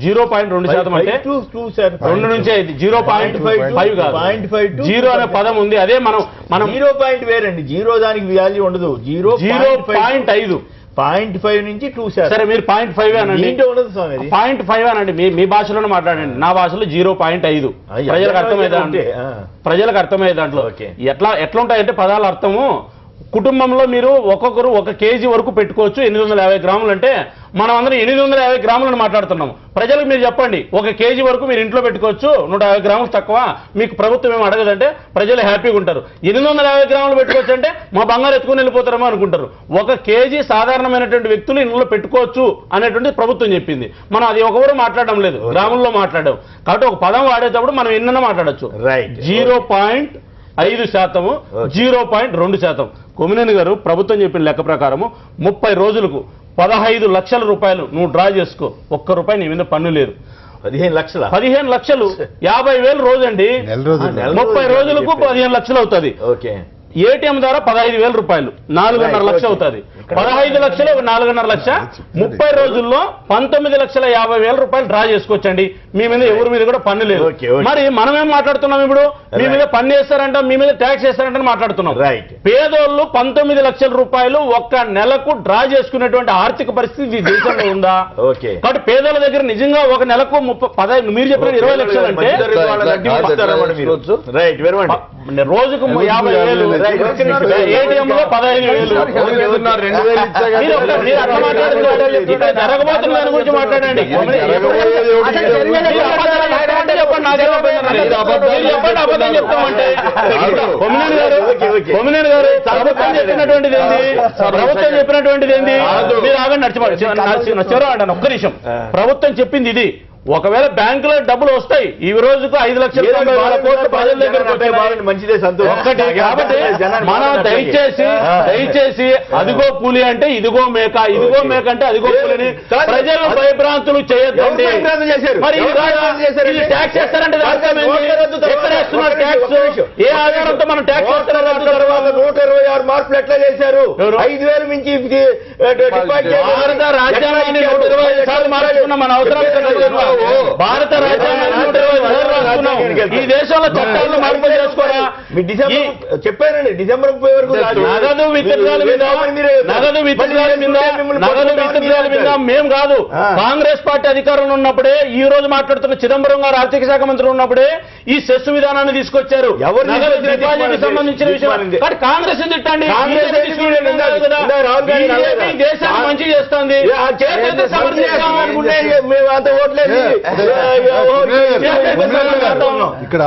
0.2% అంటే 2 నుంచి 5, 0.5 కాదు, 0 అనే పదం ఉంది. అదే మనం 0 పాయింట్ వేరండి, 0 దానికి వాల్యూ ఉండదు. 0.5 0.5 నుంచి 2%. సరే మీరు 0.5 అనండి, 0.5 అనండి, మీ భాషలోనే మాట్లాడండి. నా భాషలో 0.5 ప్రజలకు అర్థమయ్యే దాంట్లో ఎట్లా ఉంటాయంటే పదాల అర్థము. కుటుంబంలో మీరు ఒక్కొక్కరు 1 కేజీ వరకు పెట్టుకోవచ్చు, 850 గ్రాములు అంటే మనం అందరం 850 గ్రాములను మాట్లాడుతున్నాం. ప్రజలకు మీరు చెప్పండి 1 కేజీ వరకు మీరు ఇంట్లో పెట్టుకోవచ్చు, 150 గ్రాములు తక్కువ, మీకు ప్రభుత్వం ఏమి అడగదంటే ప్రజలు హ్యాపీగా ఉంటారు. 850 గ్రాములు పెట్టుకోవచ్చు అంటే మా బంగారు ఎత్తుకుని వెళ్ళిపోతారేమో అనుకుంటారు. 1 కేజీ సాధారణమైనటువంటి వ్యక్తులు ఇంట్లో పెట్టుకోవచ్చు అనేటువంటి ప్రభుత్వం చెప్పింది. మనం అది ఒకరు మాట్లాడడం లేదు, గ్రాముల్లో మాట్లాడడం. కాబట్టి ఒక పదం వాడేటప్పుడు మనం ఎన్నైనా మాట్లాడచ్చు. 0.5%, 0.2%. కొమ్మినేని గారు ప్రభుత్వం చెప్పిన లెక్క ప్రకారము 30 రోజులకు 15 లక్షల రూపాయలు నువ్వు డ్రా చేసుకో, ₹1 నీ మీద పన్ను లేదు. 15 లక్షలు 50,000 రోజు అండి, 30 రోజులకు 15 లక్షలు అవుతుంది. ఏటీఎం ద్వారా 15,000 రూపాయలు, 4.5 లక్షలు అవుతుంది. 15 లక్షలు 4.5 లక్ష, 30 రోజుల్లో 19,50,000 రూపాయలు డ్రా చేసుకోవచ్చండి. మీ మీద ఎవరి మీద కూడా పన్ను లేదు. మరి మనం ఏం మాట్లాడుతున్నాం ఇప్పుడు? మీ మీద పన్ను వేస్తారంట, మీ మీద ట్యాక్స్ వేస్తారంటే మాట్లాడుతున్నాం. పేదోళ్ళు 19 లక్షల రూపాయలు 1 నెలకు డ్రా చేసుకునేటువంటి ఆర్థిక పరిస్థితి ఈ దేశంలో ఉందా? కాబట్టి పేదోళ్ళ దగ్గర నిజంగా 1 నెలకు మీరు చెప్పిన 20 లక్షలు అంటే రోజుకు 50,000, ఏటీఎంలో 15,000, 2000 ఇచ్చా కానీ మీరు అట్లా మాట్లాడుతున్నారు. ఇక్కడ జరగబోతున్న దాని గురించి మాట్లాడండి. అబద్ధం చెప్తామంటే కొమ్మినేని గారు ప్రభుత్వం చెప్పినటువంటిది ఏంది? ప్రభుత్వం చెప్పినటువంటిది ఏంది? మీరు ఆగండి, నచ్చరా అంటాను ఒక్క నిమిషం. ప్రభుత్వం చెప్పింది ఇది. ఒకవేళ బ్యాంకులో డబ్బులు వస్తాయి, ఈ రోజుకు 5,90,000 కోట్లు ప్రజల దగ్గర మంచిదే, సంతోషం. ఒక్కటి కాబట్టి మనం దయచేసి అదిగో పులి అంటే ఇదిగో మేక, ఇదిగో మేక అంటే అదిగో పులిని ప్రజలు భయభ్రాంతులు చేయొద్దండి. మరి ఇది ట్యాక్స్ చేస్తారంటే ఎక్కడ వేస్తున్నారు ట్యాక్స్? ఏ ఆధారంతో మనం ట్యాక్స్ చేస్తున్నారు? తర్వాత 126 మార్పులు ఎట్లా చేశారు? 5,000 మించి భారత రాజ్యాంగాన్ని 125 సార్లు మార్చుకున్న మన అవసరం భారత రాజ్యాంగం ఈ దేశంలో చట్టాలను మార్పు చేసుకోరా? చెప్పారండి డిసెంబర్ 30 వరకు నగదు విత్డ్రాల మీద మేం కాదు, కాంగ్రెస్ పార్టీ అధికారంలో ఉన్నప్పుడే, ఈ రోజు మాట్లాడుతున్న చిదంబరం గారు ఆర్థిక శాఖ మంత్రి ఉన్నప్పుడే ఈ సెస్ విధానాన్ని తీసుకొచ్చారు. డిపాజిట్ సంబంధించిన విషయం కాంగ్రెస్ తిట్టండి, దేశాన్ని మంచి చేస్తుంది. ఇక్కడ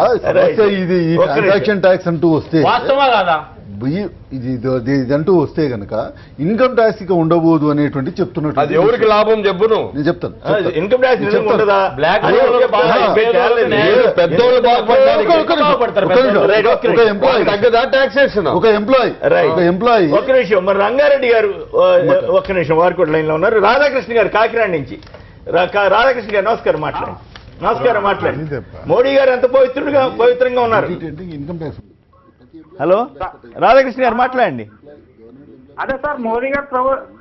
ఇది ట్రాన్సాక్షన్ ట్యాక్స్ అంటూ వస్తే వాస్తవా కాదా? ఇదంటూ వస్తే గనక ఇన్కమ్ ట్యాక్స్ ఇక ఉండబోదు అనేటువంటి చెప్తున్నట్టు. అది ఎవరికి లాభం చెప్పును? నేను చెప్తాను. ఇన్కమ్ ట్యాక్స్ ఒక ఎంప్లాయీ ఒక్క నిమిషం. మరి రంగారెడ్డి గారు ఒక్క నిమిషం, వారు కూడా లైన్ లో ఉన్నారు. రాధాకృష్ణ గారు కాకినాడ నుంచి. రాధాకృష్ణ గారు నమస్కారం, మాట్లాడండి. నమస్కారం, మాట్లాడండి. మోడీ గారు ఎంత పవిత్రంగా ఉన్నారు. Income tax. హలో రాధాకృష్ణ గారు మాట్లాడండి. అదే సార్, మోడీ గారు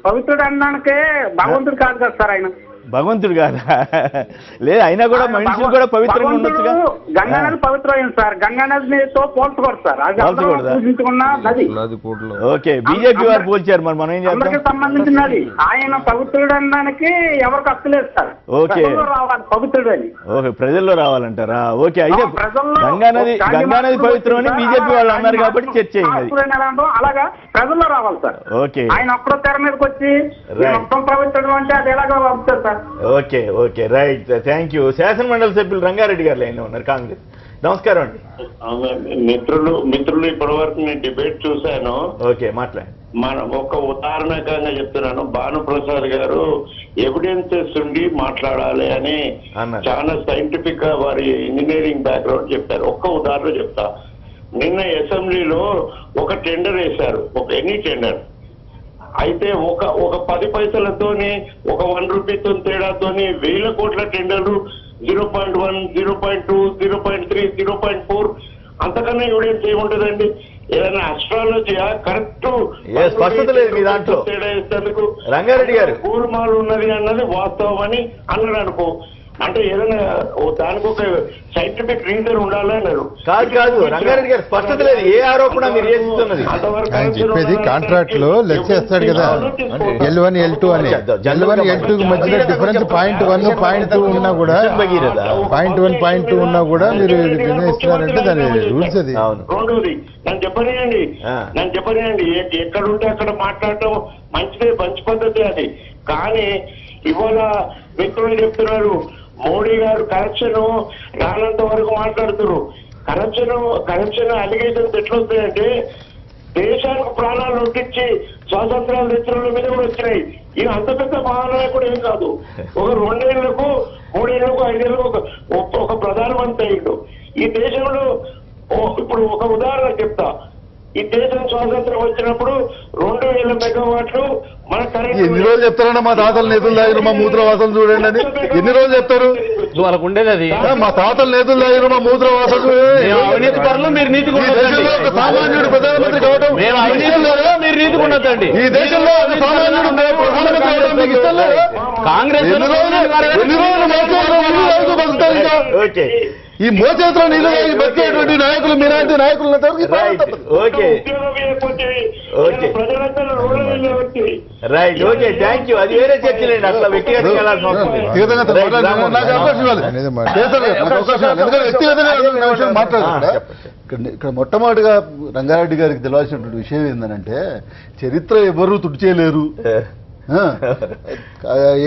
పవిత్రుడు అనడానికే భగవంతుడు కాదు కదా సార్ ఆయన. భగవంతుడు కాదా? లేదు, అయినా కూడా మనుషులు కూడా పవిత్రంగా ఉండొచ్చుగా. గంగానది పవిత్రమైంది సార్, గంగానదితో పోల్చకూడదు సార్, అది పూజించుకున్న నది. ఓకే, బీజేపీ వారు పోల్చారు, మరి మనం ఏం చేద్దాం? సంబంధించినది. ఆయన పవిత్రుడు అనడానికి ఎవరికి హక్కులేదు సార్. ఓకే, రావాలి పవిత్రుడు అని. ఓకే, ప్రజల్లో రావాలంటారా? ఓకే, అయితే గంగానది పవిత్రమని బీజేపీ వాళ్ళు అన్నారు కాబట్టి చర్చ అయింది. అలాగా ప్రజల్లో రావాలి సార్. ఓకే, ఆయన ఒక్కడో తెర మీదకి వచ్చి మొత్తం పవిత్రుడు అంటే అది ఎలాగో పంపుతారు sir. Okay okay, right, thank you. శాసనమండలి సభ్యులు రంగారెడ్డి గారు లైన్లో ఉన్నారు, కాంగ్రెస్. నమస్కారం అండి. మిత్రులు ఇప్పటి వరకు నేను డిబేట్ చూశాను. ఓకే, మాట్లాడండి. మనం ఒక ఉదాహరణకంగా చెప్తున్నాను. భానుప్రసాద్ గారు ఎవిడెన్సెస్ ఉండి మాట్లాడాలి అని చాలా సైంటిఫిక్ గా వారి ఇంజనీరింగ్ బ్యాక్గ్రౌండ్ చెప్పారు. ఒక్క ఉదాహరణ చెప్తా. నిన్న అసెంబ్లీలో ఒక టెండర్ వేశారు, ఒక ఎనీ టెండర్. అయితే ఒక 10 పైసలతోని, ఒక 1 రూపీతో తేడాతోని 1000 కోట్ల టెండర్లు 0.1, 0.2, 0.3, 0.4 అంతకన్నా ఎవిడెన్స్ ఏముంటదండి? ఏదైనా అస్ట్రాలజీయా? కరెక్ట్ స్పష్టత లేదు మీ దాంట్లో. తేడా ఇస్తేందుకు రంగారెడ్డి గారు గోల్మాల్ ఉన్నది అన్నది వాస్తవం అని అన్నాడు అనుకో. అంటే ఏదైనా దానికి ఒక సైంటిఫిక్ రీజన్ ఉండాలి అన్నారు. కాదు రంగారెడ్డి గారు, స్పష్టత లేదు. ఏ ఆరోపణ మీరు చేస్తున్నది? ఆయన చెప్పేది కాంట్రాక్ట్ లో లెక్క చేస్తాడు కదా, L1 L2 అని. L1 L2 మధ్యలో డిఫరెన్స్ 0.1 0.2 ఉన్నా కూడా, 0.1 0.2 ఉన్నా కూడా మీరు నిర్ణయిస్తున్నారంటే దాని రూల్స్ అది. రెండోది నన్ను చెప్పనియండి, ఎక్కడుంటే అక్కడ మాట్లాడటం మంచిదే, మంచి పద్ధతి అది. కానీ ఇవాళ మిత్రులు చెప్తున్నారు మోడీ గారు కరప్షన్ రానంత వరకు మాట్లాడుతున్నారు. కరప్షన్ అలిగేషన్స్ ఎట్లా వస్తాయంటే, దేశానికి ప్రాణాలు నొట్టించి స్వాతంత్రాలు తెచ్చిన మీద కూడా వచ్చినాయి. ఇది అంత పెద్ద మహానాయకుడు ఏం కాదు. ఒక 2 ఏళ్లకు 3 ఏళ్లకు 5 ఏళ్లకు ఒక ప్రధానమంత్రి అయ్యిండు ఈ దేశంలో. ఇప్పుడు ఒక ఉదాహరణ చెప్తా. ఈ దేశం స్వాతంత్రం వచ్చినప్పుడు 2000 మెగావాట్లు మన కరెంట్. ఎన్ని రోజులు చెప్తారన్నా మా తాతల నేతలు తాగిరు మా మూత్రవాసం చూడండి అని? ఎన్ని రోజులు చెప్తారు? వాళ్ళకు ఉండేది అది. మా తాతల నేతలు తాగిరు మా మూత్రవాసం. అవినీతి పరులు మీరు నీతిగా ఒక సామాన్యుడు ప్రధానమంత్రి కావడం మీరు నీతిగా ఉండొద్దండి. ఈ దేశంలో సామాన్యుడు ప్రధానమంత్రి కావడం మీకు ఇష్టం లేదా? కాంగ్రెస్ ఎన్ని రోజులు బతుకుతారు ఇంకా? ఓకే. ఈ మోచేతిలో నీళ్ళు తాగి బతికేటువంటి నాయకులు మీలాంటి నాయకులు okay right. Okay, thank you. అది వేరే చర్చలేండి, అట్లా వ్యక్తిగతంగా వెళ్ళాల్సిన అవసరం లేదు. ఇక్కడ మొట్టమొదటిగా రంగారెడ్డి గారికి తెలియాల్సినటువంటి విషయం ఏంటంటే చరిత్ర ఎవరు తుడిచేయలేరు.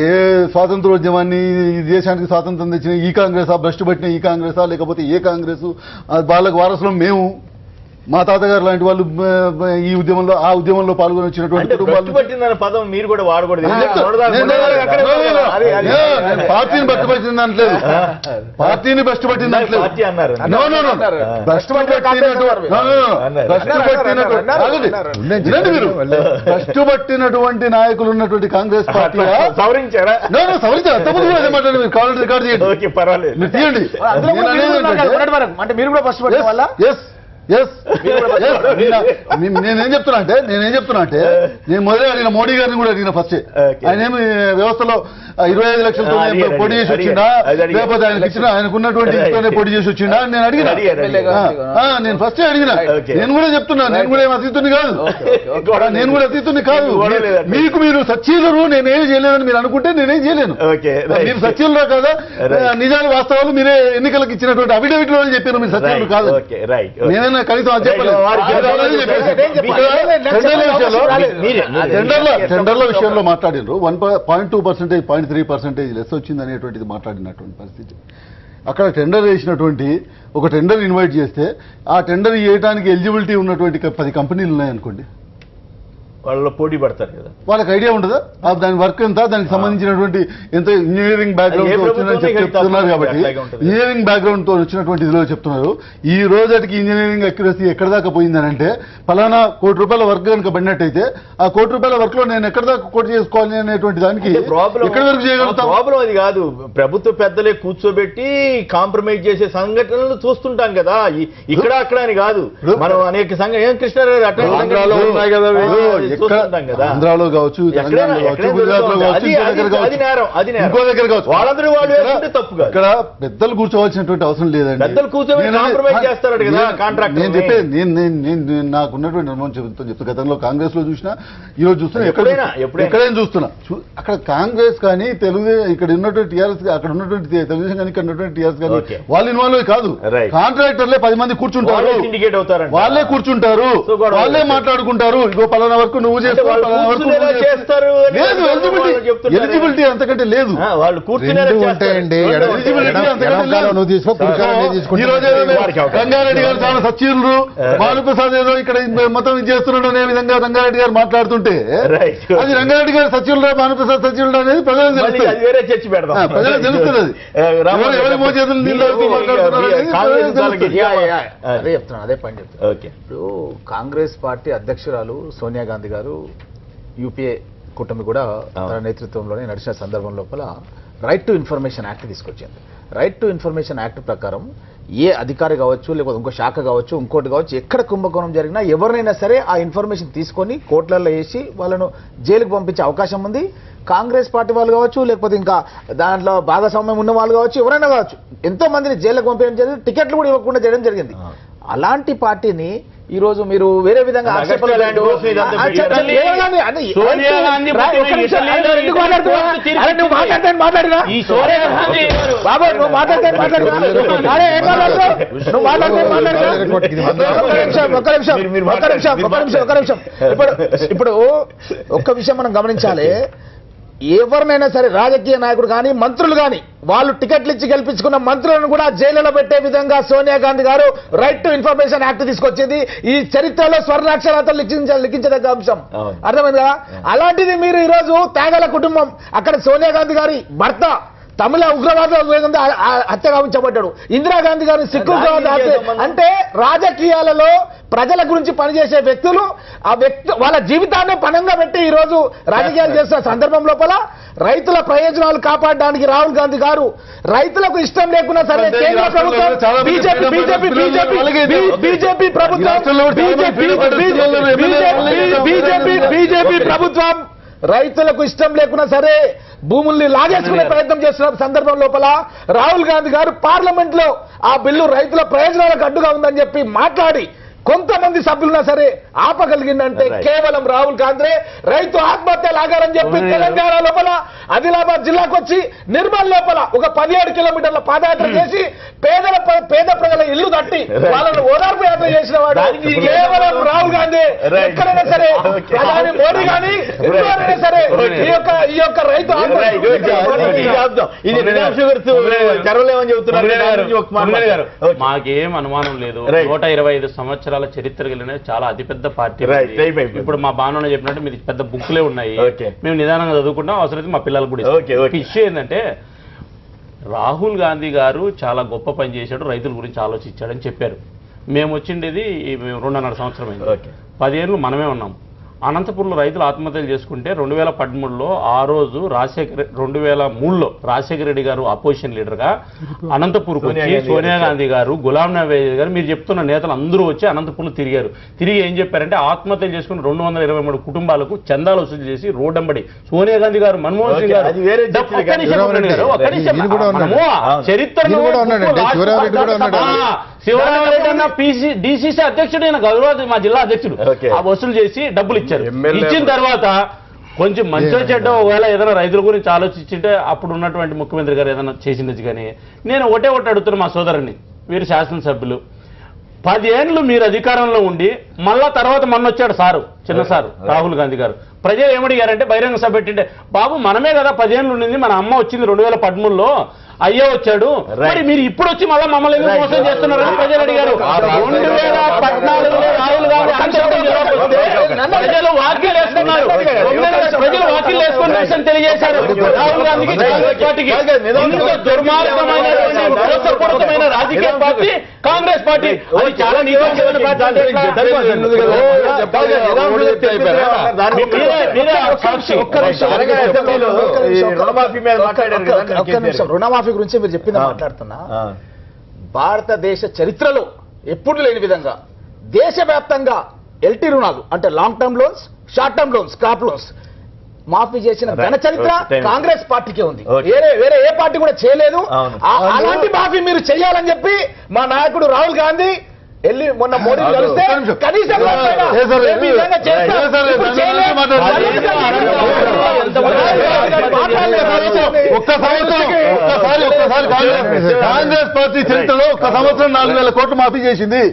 ఏ స్వాతంత్రోద్యమాన్ని ఈ దేశానికి స్వాతంత్రం తెచ్చిన ఈ కాంగ్రెసా, భ్రష్టు పట్టిన ఈ కాంగ్రెసా, లేకపోతే ఏ కాంగ్రెసు వాళ్ళకి వారసులం మేము, మా తాతగారు లాంటి వాళ్ళు ఈ ఉద్యమంలో ఆ ఉద్యమంలో పాల్గొని వచ్చినటువంటి కుటుంబాలు పదం మీరు కూడా వాడకూడదు. పార్టీని భ్రష్టు పట్టింది అంటలేదు, పార్టీని భ్రష్టు పట్టింది అంటలేదు, భ్రష్టు పట్టినటువంటి నాయకులు ఉన్నటువంటి కాంగ్రెస్ పార్టీ సవరించారా? కాల్ రికార్డు చేయండి, మీరు తీయండి. అంటే మీరు కూడా ఫస్ట్ పట్టిన వల్ల నేనేం చెప్తున్నా అంటే నేను మొదలే అడిగిన మోడీ గారిని కూడా అడిగిన ఫస్ట్ ఆయన ఏమి వ్యవస్థలో 25 లక్షలతో పొడి చేసి వచ్చిండా, లేకపోతే ఆయనకున్నటువంటి ఇంట్లోనే పొడి చేసి వచ్చిండా అని నేను అడిగిన. నేను ఫస్ట్ అడిగిన. నేను కూడా చెప్తున్నా, నేను కూడా ఏం అతీతుని కాదు, మీకు మీరు సచ్చీలరు, నేనేం చేయలేదని మీరు అనుకుంటే నేనేం చేయలేను. మీరు సచ్చీలరా కాదా, నిజాలు వాస్తవాలు మీరే ఎన్నికలకు ఇచ్చినటువంటి అఫిడవిట్ లో చెప్పారు, మీరు సచ్చీలు కాదు. నేనైనా కనీసం అది చెప్పలేదు. టెండర్ల విషయంలో మాట్లాడినారు 1.2%, 0.3% లెస్ వచ్చింది అనేటువంటిది మాట్లాడినటువంటి పరిస్థితి. అక్కడ టెండర్ వేసినటువంటి ఒక టెండర్ ఇన్వైట్ చేస్తే ఆ టెండర్ వేయడానికి ఎలిజిబిలిటీ ఉన్నటువంటి 10 కంపెనీలు ఉన్నాయనుకోండి, వాళ్ళలో పోటీ పడతారు కదా, వాళ్ళకి ఐడియా ఉండదా దాని వర్క్ ఎంత, దానికి సంబంధించినటువంటి ఎంత ఇంజనీరింగ్ బ్యాక్గ్రౌండ్ తో వచ్చిందని చెప్తున్నారు. కాబట్టి ఇంజనీరింగ్ బ్యాక్గ్రౌండ్ తో వచ్చినటువంటి ఇదిలో చెప్తున్నారు. ఈ రోజుకి ఇంజనీరింగ్ అక్యురసీ ఎక్కడ దాకా పోయిందనంటే, ఫలానా ₹1 కోటి వర్క్ కనుక పడినట్టయితే ఆ ₹1 కోటి వర్క్ లో నేను ఎక్కడ దాకా కోట్ చేసుకోవాలి అనేటువంటి దానికి ఎక్కడి వరకు చేయగలుగుతాం. ప్రాబ్లం అది కాదు, ప్రభుత్వ పెద్దలే కూర్చోబెట్టి కాంప్రమైజ్ చేసే సంఘటనలు చూస్తుంటాం కదా, ఇక్కడ అక్కడ అని కాదు. మనం అనేక ఏం కృష్ణారావు అట్లా ఉన్నాయి కదా, ఆంధ్రాలో కావచ్చు, తెలంగాణలో కావచ్చు, గుజరాత్ లో కావచ్చు, ఇంకో దగ్గర కావచ్చు, వాళ్ళందరూ వాళ్ళు తప్పు. ఇక్కడ పెద్దలు కూర్చోవాల్సినటువంటి అవసరం లేదండి. పెద్దలు కూర్చోబెట్టి నేను చెప్పేది నేను నాకున్నటువంటి అనుభవం చెప్తా. గతంలో కాంగ్రెస్ లో చూసినా, ఈ రోజు చూస్తున్నా, ఎక్కడైనా చూస్తున్నా. అక్కడ కాంగ్రెస్ కానీ తెలుగుదేశం, ఇక్కడ ఉన్నటువంటి టీఆర్ఎస్, అక్కడ ఉన్నటువంటి తెలుగుదేశం కానీ, ఇక్కడ ఉన్నటువంటి టీఆర్ఎస్ కానీ వాళ్ళు ఇన్వాల్వ్ కాదు. కాంట్రాక్టర్లే 10 మంది కూర్చుంటారు, వాళ్ళే కూర్చుంటారు, వాళ్ళే మాట్లాడుకుంటారు. ఇగో పలానా వరకు నువ్వు చేస్తారు, ఎలిజిబిలిటీ అంతకంటే లేదు. వాళ్ళు ఉంటాయండి. రంగారెడ్డి గారు చాలా సచివులు, భానుప్రసాద్ ఏదో ఇక్కడ మొత్తం ఇది చేస్తున్నాడు అనే విధంగా రంగారెడ్డి గారు మాట్లాడుతుంటే, అది రంగారెడ్డి గారు సచివులు, భానుప్రసాద్ సచివులు అనేది ప్రజలకు తెలుస్తుంది. ప్రజలకు తెలుస్తుంది. అది ఎవరి మోచేతులు నీళ్ళు మాట్లాడుతున్నారు. అదే పాయింట్ చెప్తాను. ఇప్పుడు కాంగ్రెస్ పార్టీ అధ్యక్షురాలు సోనియా గాంధీ గారు యూపీఏ కూటమి కూడా తన నేతృత్వంలోనే నడిచిన సందర్భం లోపల రైట్ టు ఇన్ఫర్మేషన్ యాక్ట్ తీసుకొచ్చింది. రైట్ టు ఇన్ఫర్మేషన్ యాక్ట్ ప్రకారం ఏ అధికారి కావచ్చు, లేకపోతే ఇంకో శాఖ కావచ్చు, ఇంకోటి కావచ్చు, ఎక్కడ కుంభకోణం జరిగినా ఎవరినైనా సరే ఆ ఇన్ఫర్మేషన్ తీసుకొని కోర్టులలో వేసి వాళ్ళను జైలుకు పంపించే అవకాశం ఉంది. కాంగ్రెస్ పార్టీ వాళ్ళు కావచ్చు, లేకపోతే ఇంకా దాంట్లో భాగస్వామ్యం ఉన్న వాళ్ళు కావచ్చు, ఎవరైనా కావచ్చు, ఎంతో మందిని జైలుకు పంపించడం జరిగింది, టికెట్లు కూడా ఇవ్వకుండా చేయడం జరిగింది. అలాంటి పార్టీని ఈ రోజు మీరు వేరే విధంగా ఇప్పుడు ఒక్క విషయం మనం గమనించాలి. ఎవరినైనా సరే రాజకీయ నాయకుడు కానీ, మంత్రులు కానీ, వాళ్ళు టికెట్లు ఇచ్చి గెలిపించుకున్న మంత్రులను కూడా జైలులో పెట్టే విధంగా సోనియా గాంధీ గారు రైట్ టు ఇన్ఫర్మేషన్ యాక్ట్ తీసుకొచ్చింది. ఈ చరిత్రలో స్వర్ణాక్షరాలతో లిఖించదగ్గ అంశం. అర్థమైంది కదా? అలాంటిది మీరు ఈరోజు త్యాగల కుటుంబం, అక్కడ సోనియా గాంధీ గారి భర్త తమిళ ఉగ్రవాద హత్య గావించబడ్డాడు, ఇందిరాగాంధీ గారిని సిక్కు ఉగ్రవాద హత్య. అంటే రాజకీయాలలో ప్రజల గురించి పనిచేసే వ్యక్తులు వాళ్ళ జీవితాన్ని పణంగా పెట్టి ఈ రోజు రాజకీయాలు చేస్తున్న సందర్భం లోపల రైతుల ప్రయోజనాలు కాపాడడానికి రాహుల్ గాంధీ గారు, రైతులకు ఇష్టం లేకున్నా సరే కేంద్ర ప్రభుత్వం బీజేపీ ప్రభుత్వం రైతులకు ఇష్టం లేకున్నా సరే భూముల్ని లాగేసుకునే ప్రయత్నం చేస్తున్న సందర్భం లోపల రాహుల్ గాంధీ గారు పార్లమెంట్ లో ఆ బిల్లు రైతుల ప్రయోజనాలకు అడ్డుగా ఉందని చెప్పి మాట్లాడి కొంతమంది సభ్యులున్నా సరే ఆపగలిగిందంటే కేవలం రాహుల్ గాంధీ రైతు ఆత్మహత్య లాగారని చెప్పి తెలంగాణ లోపల ఆదిలాబాద్ జిల్లాకు వచ్చి నిర్మల్ లోపల ఒక 17 కిలోమీటర్ల పాదయాత్ర చేసి పేద ప్రజల ఇల్లు తట్టి వాళ్ళను ఓదార్పు యాత్ర చేసిన వాడు కేవలం రాహుల్ గాంధీ. ఎక్కడైనా సరే ప్రధాని మోడీ కానీ ఎవరైనా సరే ఈ యొక్క రైతు మాకేం అనుమానం లేదు. 125 సంవత్సరాల చరిత్ర కలిగిన చాలా అతిపెద్ద పార్టీ. ఇప్పుడు మా బాను చెప్పినట్టు మీది పెద్ద బుక్లే ఉన్నాయి, మేము నిదానంగా చదువుకుంటాం, అవసరమైతే మా పిల్లలకు కూడా. ఇష్యూ ఏంటంటే రాహుల్ గాంధీ గారు చాలా గొప్ప పని చేశాడు, రైతుల గురించి ఆలోచించాడని చెప్పారు. మేము వచ్చిండేది 2.5 సంవత్సరం అయింది. 10 ఏళ్ళు మనమే ఉన్నాం. అనంతపురంలో రైతులు ఆత్మహత్యలు చేసుకుంటే 2013లో ఆ రోజు 2003లో రాజశేఖర రెడ్డి గారు అపోజిషన్ లీడర్గా అనంతపూర్కి వచ్చి సోనియా గాంధీ గారు, గులాం నబీ ఆజాద్ గారు, మీరు చెప్తున్న నేతలు అందరూ వచ్చి అనంతపురంలో తిరిగారు. తిరిగి ఏం చెప్పారంటే ఆత్మహత్యలు చేసుకుని 223 కుటుంబాలకు చందాలు వసూలు చేసి రోడ్డంబడి సోనియా గాంధీ గారు, మన్మోహన్ సింగ్ గారు శివరామరెడ్డి అన్న డిసిసి అధ్యక్షుడు, ఈయన గౌరవ మా జిల్లా అధ్యక్షుడు, ఆ వసూలు చేసి డబ్బులు ఇచ్చారు. ఇచ్చిన తర్వాత కొంచెం మంచిగా చెడ్డ ఒకవేళ ఏదైనా రైతుల గురించి ఆలోచించింటే అప్పుడు ఉన్నటువంటి ముఖ్యమంత్రి గారు ఏదైనా చేసిండొచ్చు. కానీ నేను ఒకటే అడుగుతున్నా మా సోదరుని, వీరు శాసనసభ్యులు 10 ఏళ్ళు మీరు అధికారంలో ఉండి మళ్ళా తర్వాత మొన్న వచ్చాడు సారు, చిన్న సారు రాహుల్ గాంధీ గారు. ప్రజలు ఏమడిగారంటే బహిరంగ సభ పెట్టింటే, బాబు మనమే కదా 10 ఏళ్ళు ఉండింది, మన అమ్మ వచ్చింది 2013లో, అయ్యో వచ్చాడు, మరి మీరు ఇప్పుడు వచ్చి మళ్ళీ మమ్మల్ని ఎందుకు మోసం చేస్తున్నారని ప్రజలు అడిగారు. 2014లో రాహుల్ గాంధీ ప్రజలు వాకిలు వేసుకున్నారు, ప్రజలు వాకిలు వేసుకుని నిరసన తెలియజేశారు రాహుల్ గాంధీకి, కాంగ్రెస్ పార్టీకి. దుర్మార్గమైనటువంటి మోసపూరితమైన రాజకీయ పార్టీ కాంగ్రెస్ పార్టీ. అది చాలా నీకమైన పార్టీ. రుణమాఫీ గురించి మీరు చెప్పింది మాట్లాడుతున్నా. భారతదేశ చరిత్రలో ఎప్పుడు లేని విధంగా దేశవ్యాప్తంగా ఎల్టీ రుణాలు అంటే long term loans, short term loans, crop loans మాఫీ చేసిన ఘన చరిత్ర కాంగ్రెస్ పార్టీకే ఉంది. వేరే ఏ పార్టీ కూడా చేయలేదు. అలాంటి మాఫీ మీరు చేయాలని చెప్పి మా నాయకుడు రాహుల్ గాంధీ వెళ్ళి మొన్న మోడీ కలిస్తే కనీసం కాంగ్రెస్ పార్టీ చరిత్రలో 1 సంవత్సరం 4,000 కోట్లు మాఫీ చేసింది.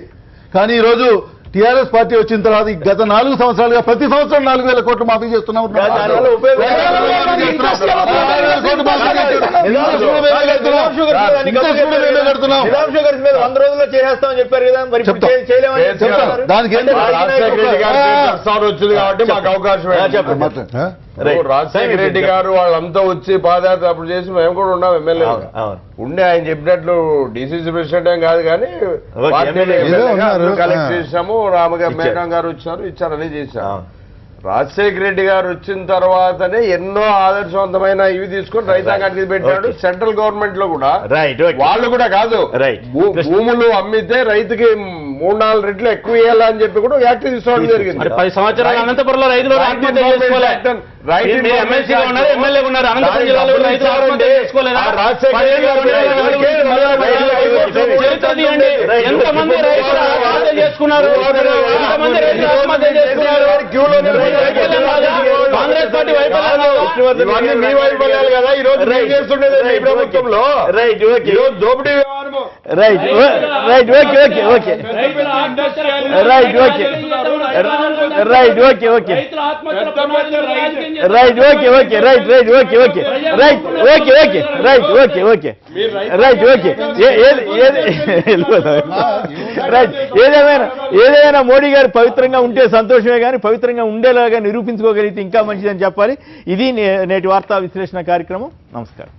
కానీ ఈ రోజు టీఆర్ఎస్ పార్టీ వచ్చిన తర్వాత గత 4 సంవత్సరాలుగా ప్రతి సంవత్సరం 4,000 కోట్లు మాఫీ చేస్తున్నాం. దానికి వచ్చింది కాబట్టి మాకు అవకాశం. రాజశేఖర రెడ్డి గారు వాళ్ళంతా వచ్చి పాదయాత్ర అప్పుడు చేసి మేము కూడా ఉన్నాం ఎమ్మెల్యే ఉండే. ఆయన చెప్పినట్లు డిసిసి ప్రెసిడెంట్ ఏం కాదు కానీ కలెక్ట్ చేసాము. మేఘం గారు వచ్చారు, ఇచ్చారని చేశారు. రాజశేఖర రెడ్డి గారు వచ్చిన తర్వాతనే ఎన్నో ఆదర్శవంతమైన ఇవి తీసుకొని రైతాంగానికి పెట్టాడు. సెంట్రల్ గవర్నమెంట్ లో కూడా వాళ్ళు కూడా కాదు, భూములు అమ్మితే రైతుకి 3-4 రెట్లు ఎక్కువ ఇవ్వాలని చెప్పి కూడా యాక్ట్ తీసుకోవడం జరిగింది. 10 సంవత్సరాలు అనంతపురంలో రైతులు ఎమ్మెల్యే ఉన్నారు, అనంతపురం జిల్లాలో రైతులు ఆత్మహత్య చేసుకోలేదా? ఎంతమంది రైతులు ఆత్మహత్య చేసుకున్నారు? ఎంతమంది రైతులు ఆత్మహత్య చేసుకున్నారు? కాంగ్రెస్ పార్టీ వైఫల్యాలు మీ వైఫల్యాలు కదా ఈ రోజు చేస్తుండేది ఈ ప్రభుత్వంలో. దోపిడీ right right okay okay okay right okay right okay okay right okay okay right right okay okay right okay okay right okay okay right okay right. ఏదేమైనా మోడీ గారు పవిత్రంగా ఉంటే సంతోషమే, కానీ పవిత్రంగా ఉండేలాగా నిరూపించుకోగలిగితే ఇంకా మంచిదని చెప్పాలి. ఇది నేటి వార్తా విశ్లేషణ కార్యక్రమం. నమస్కారం.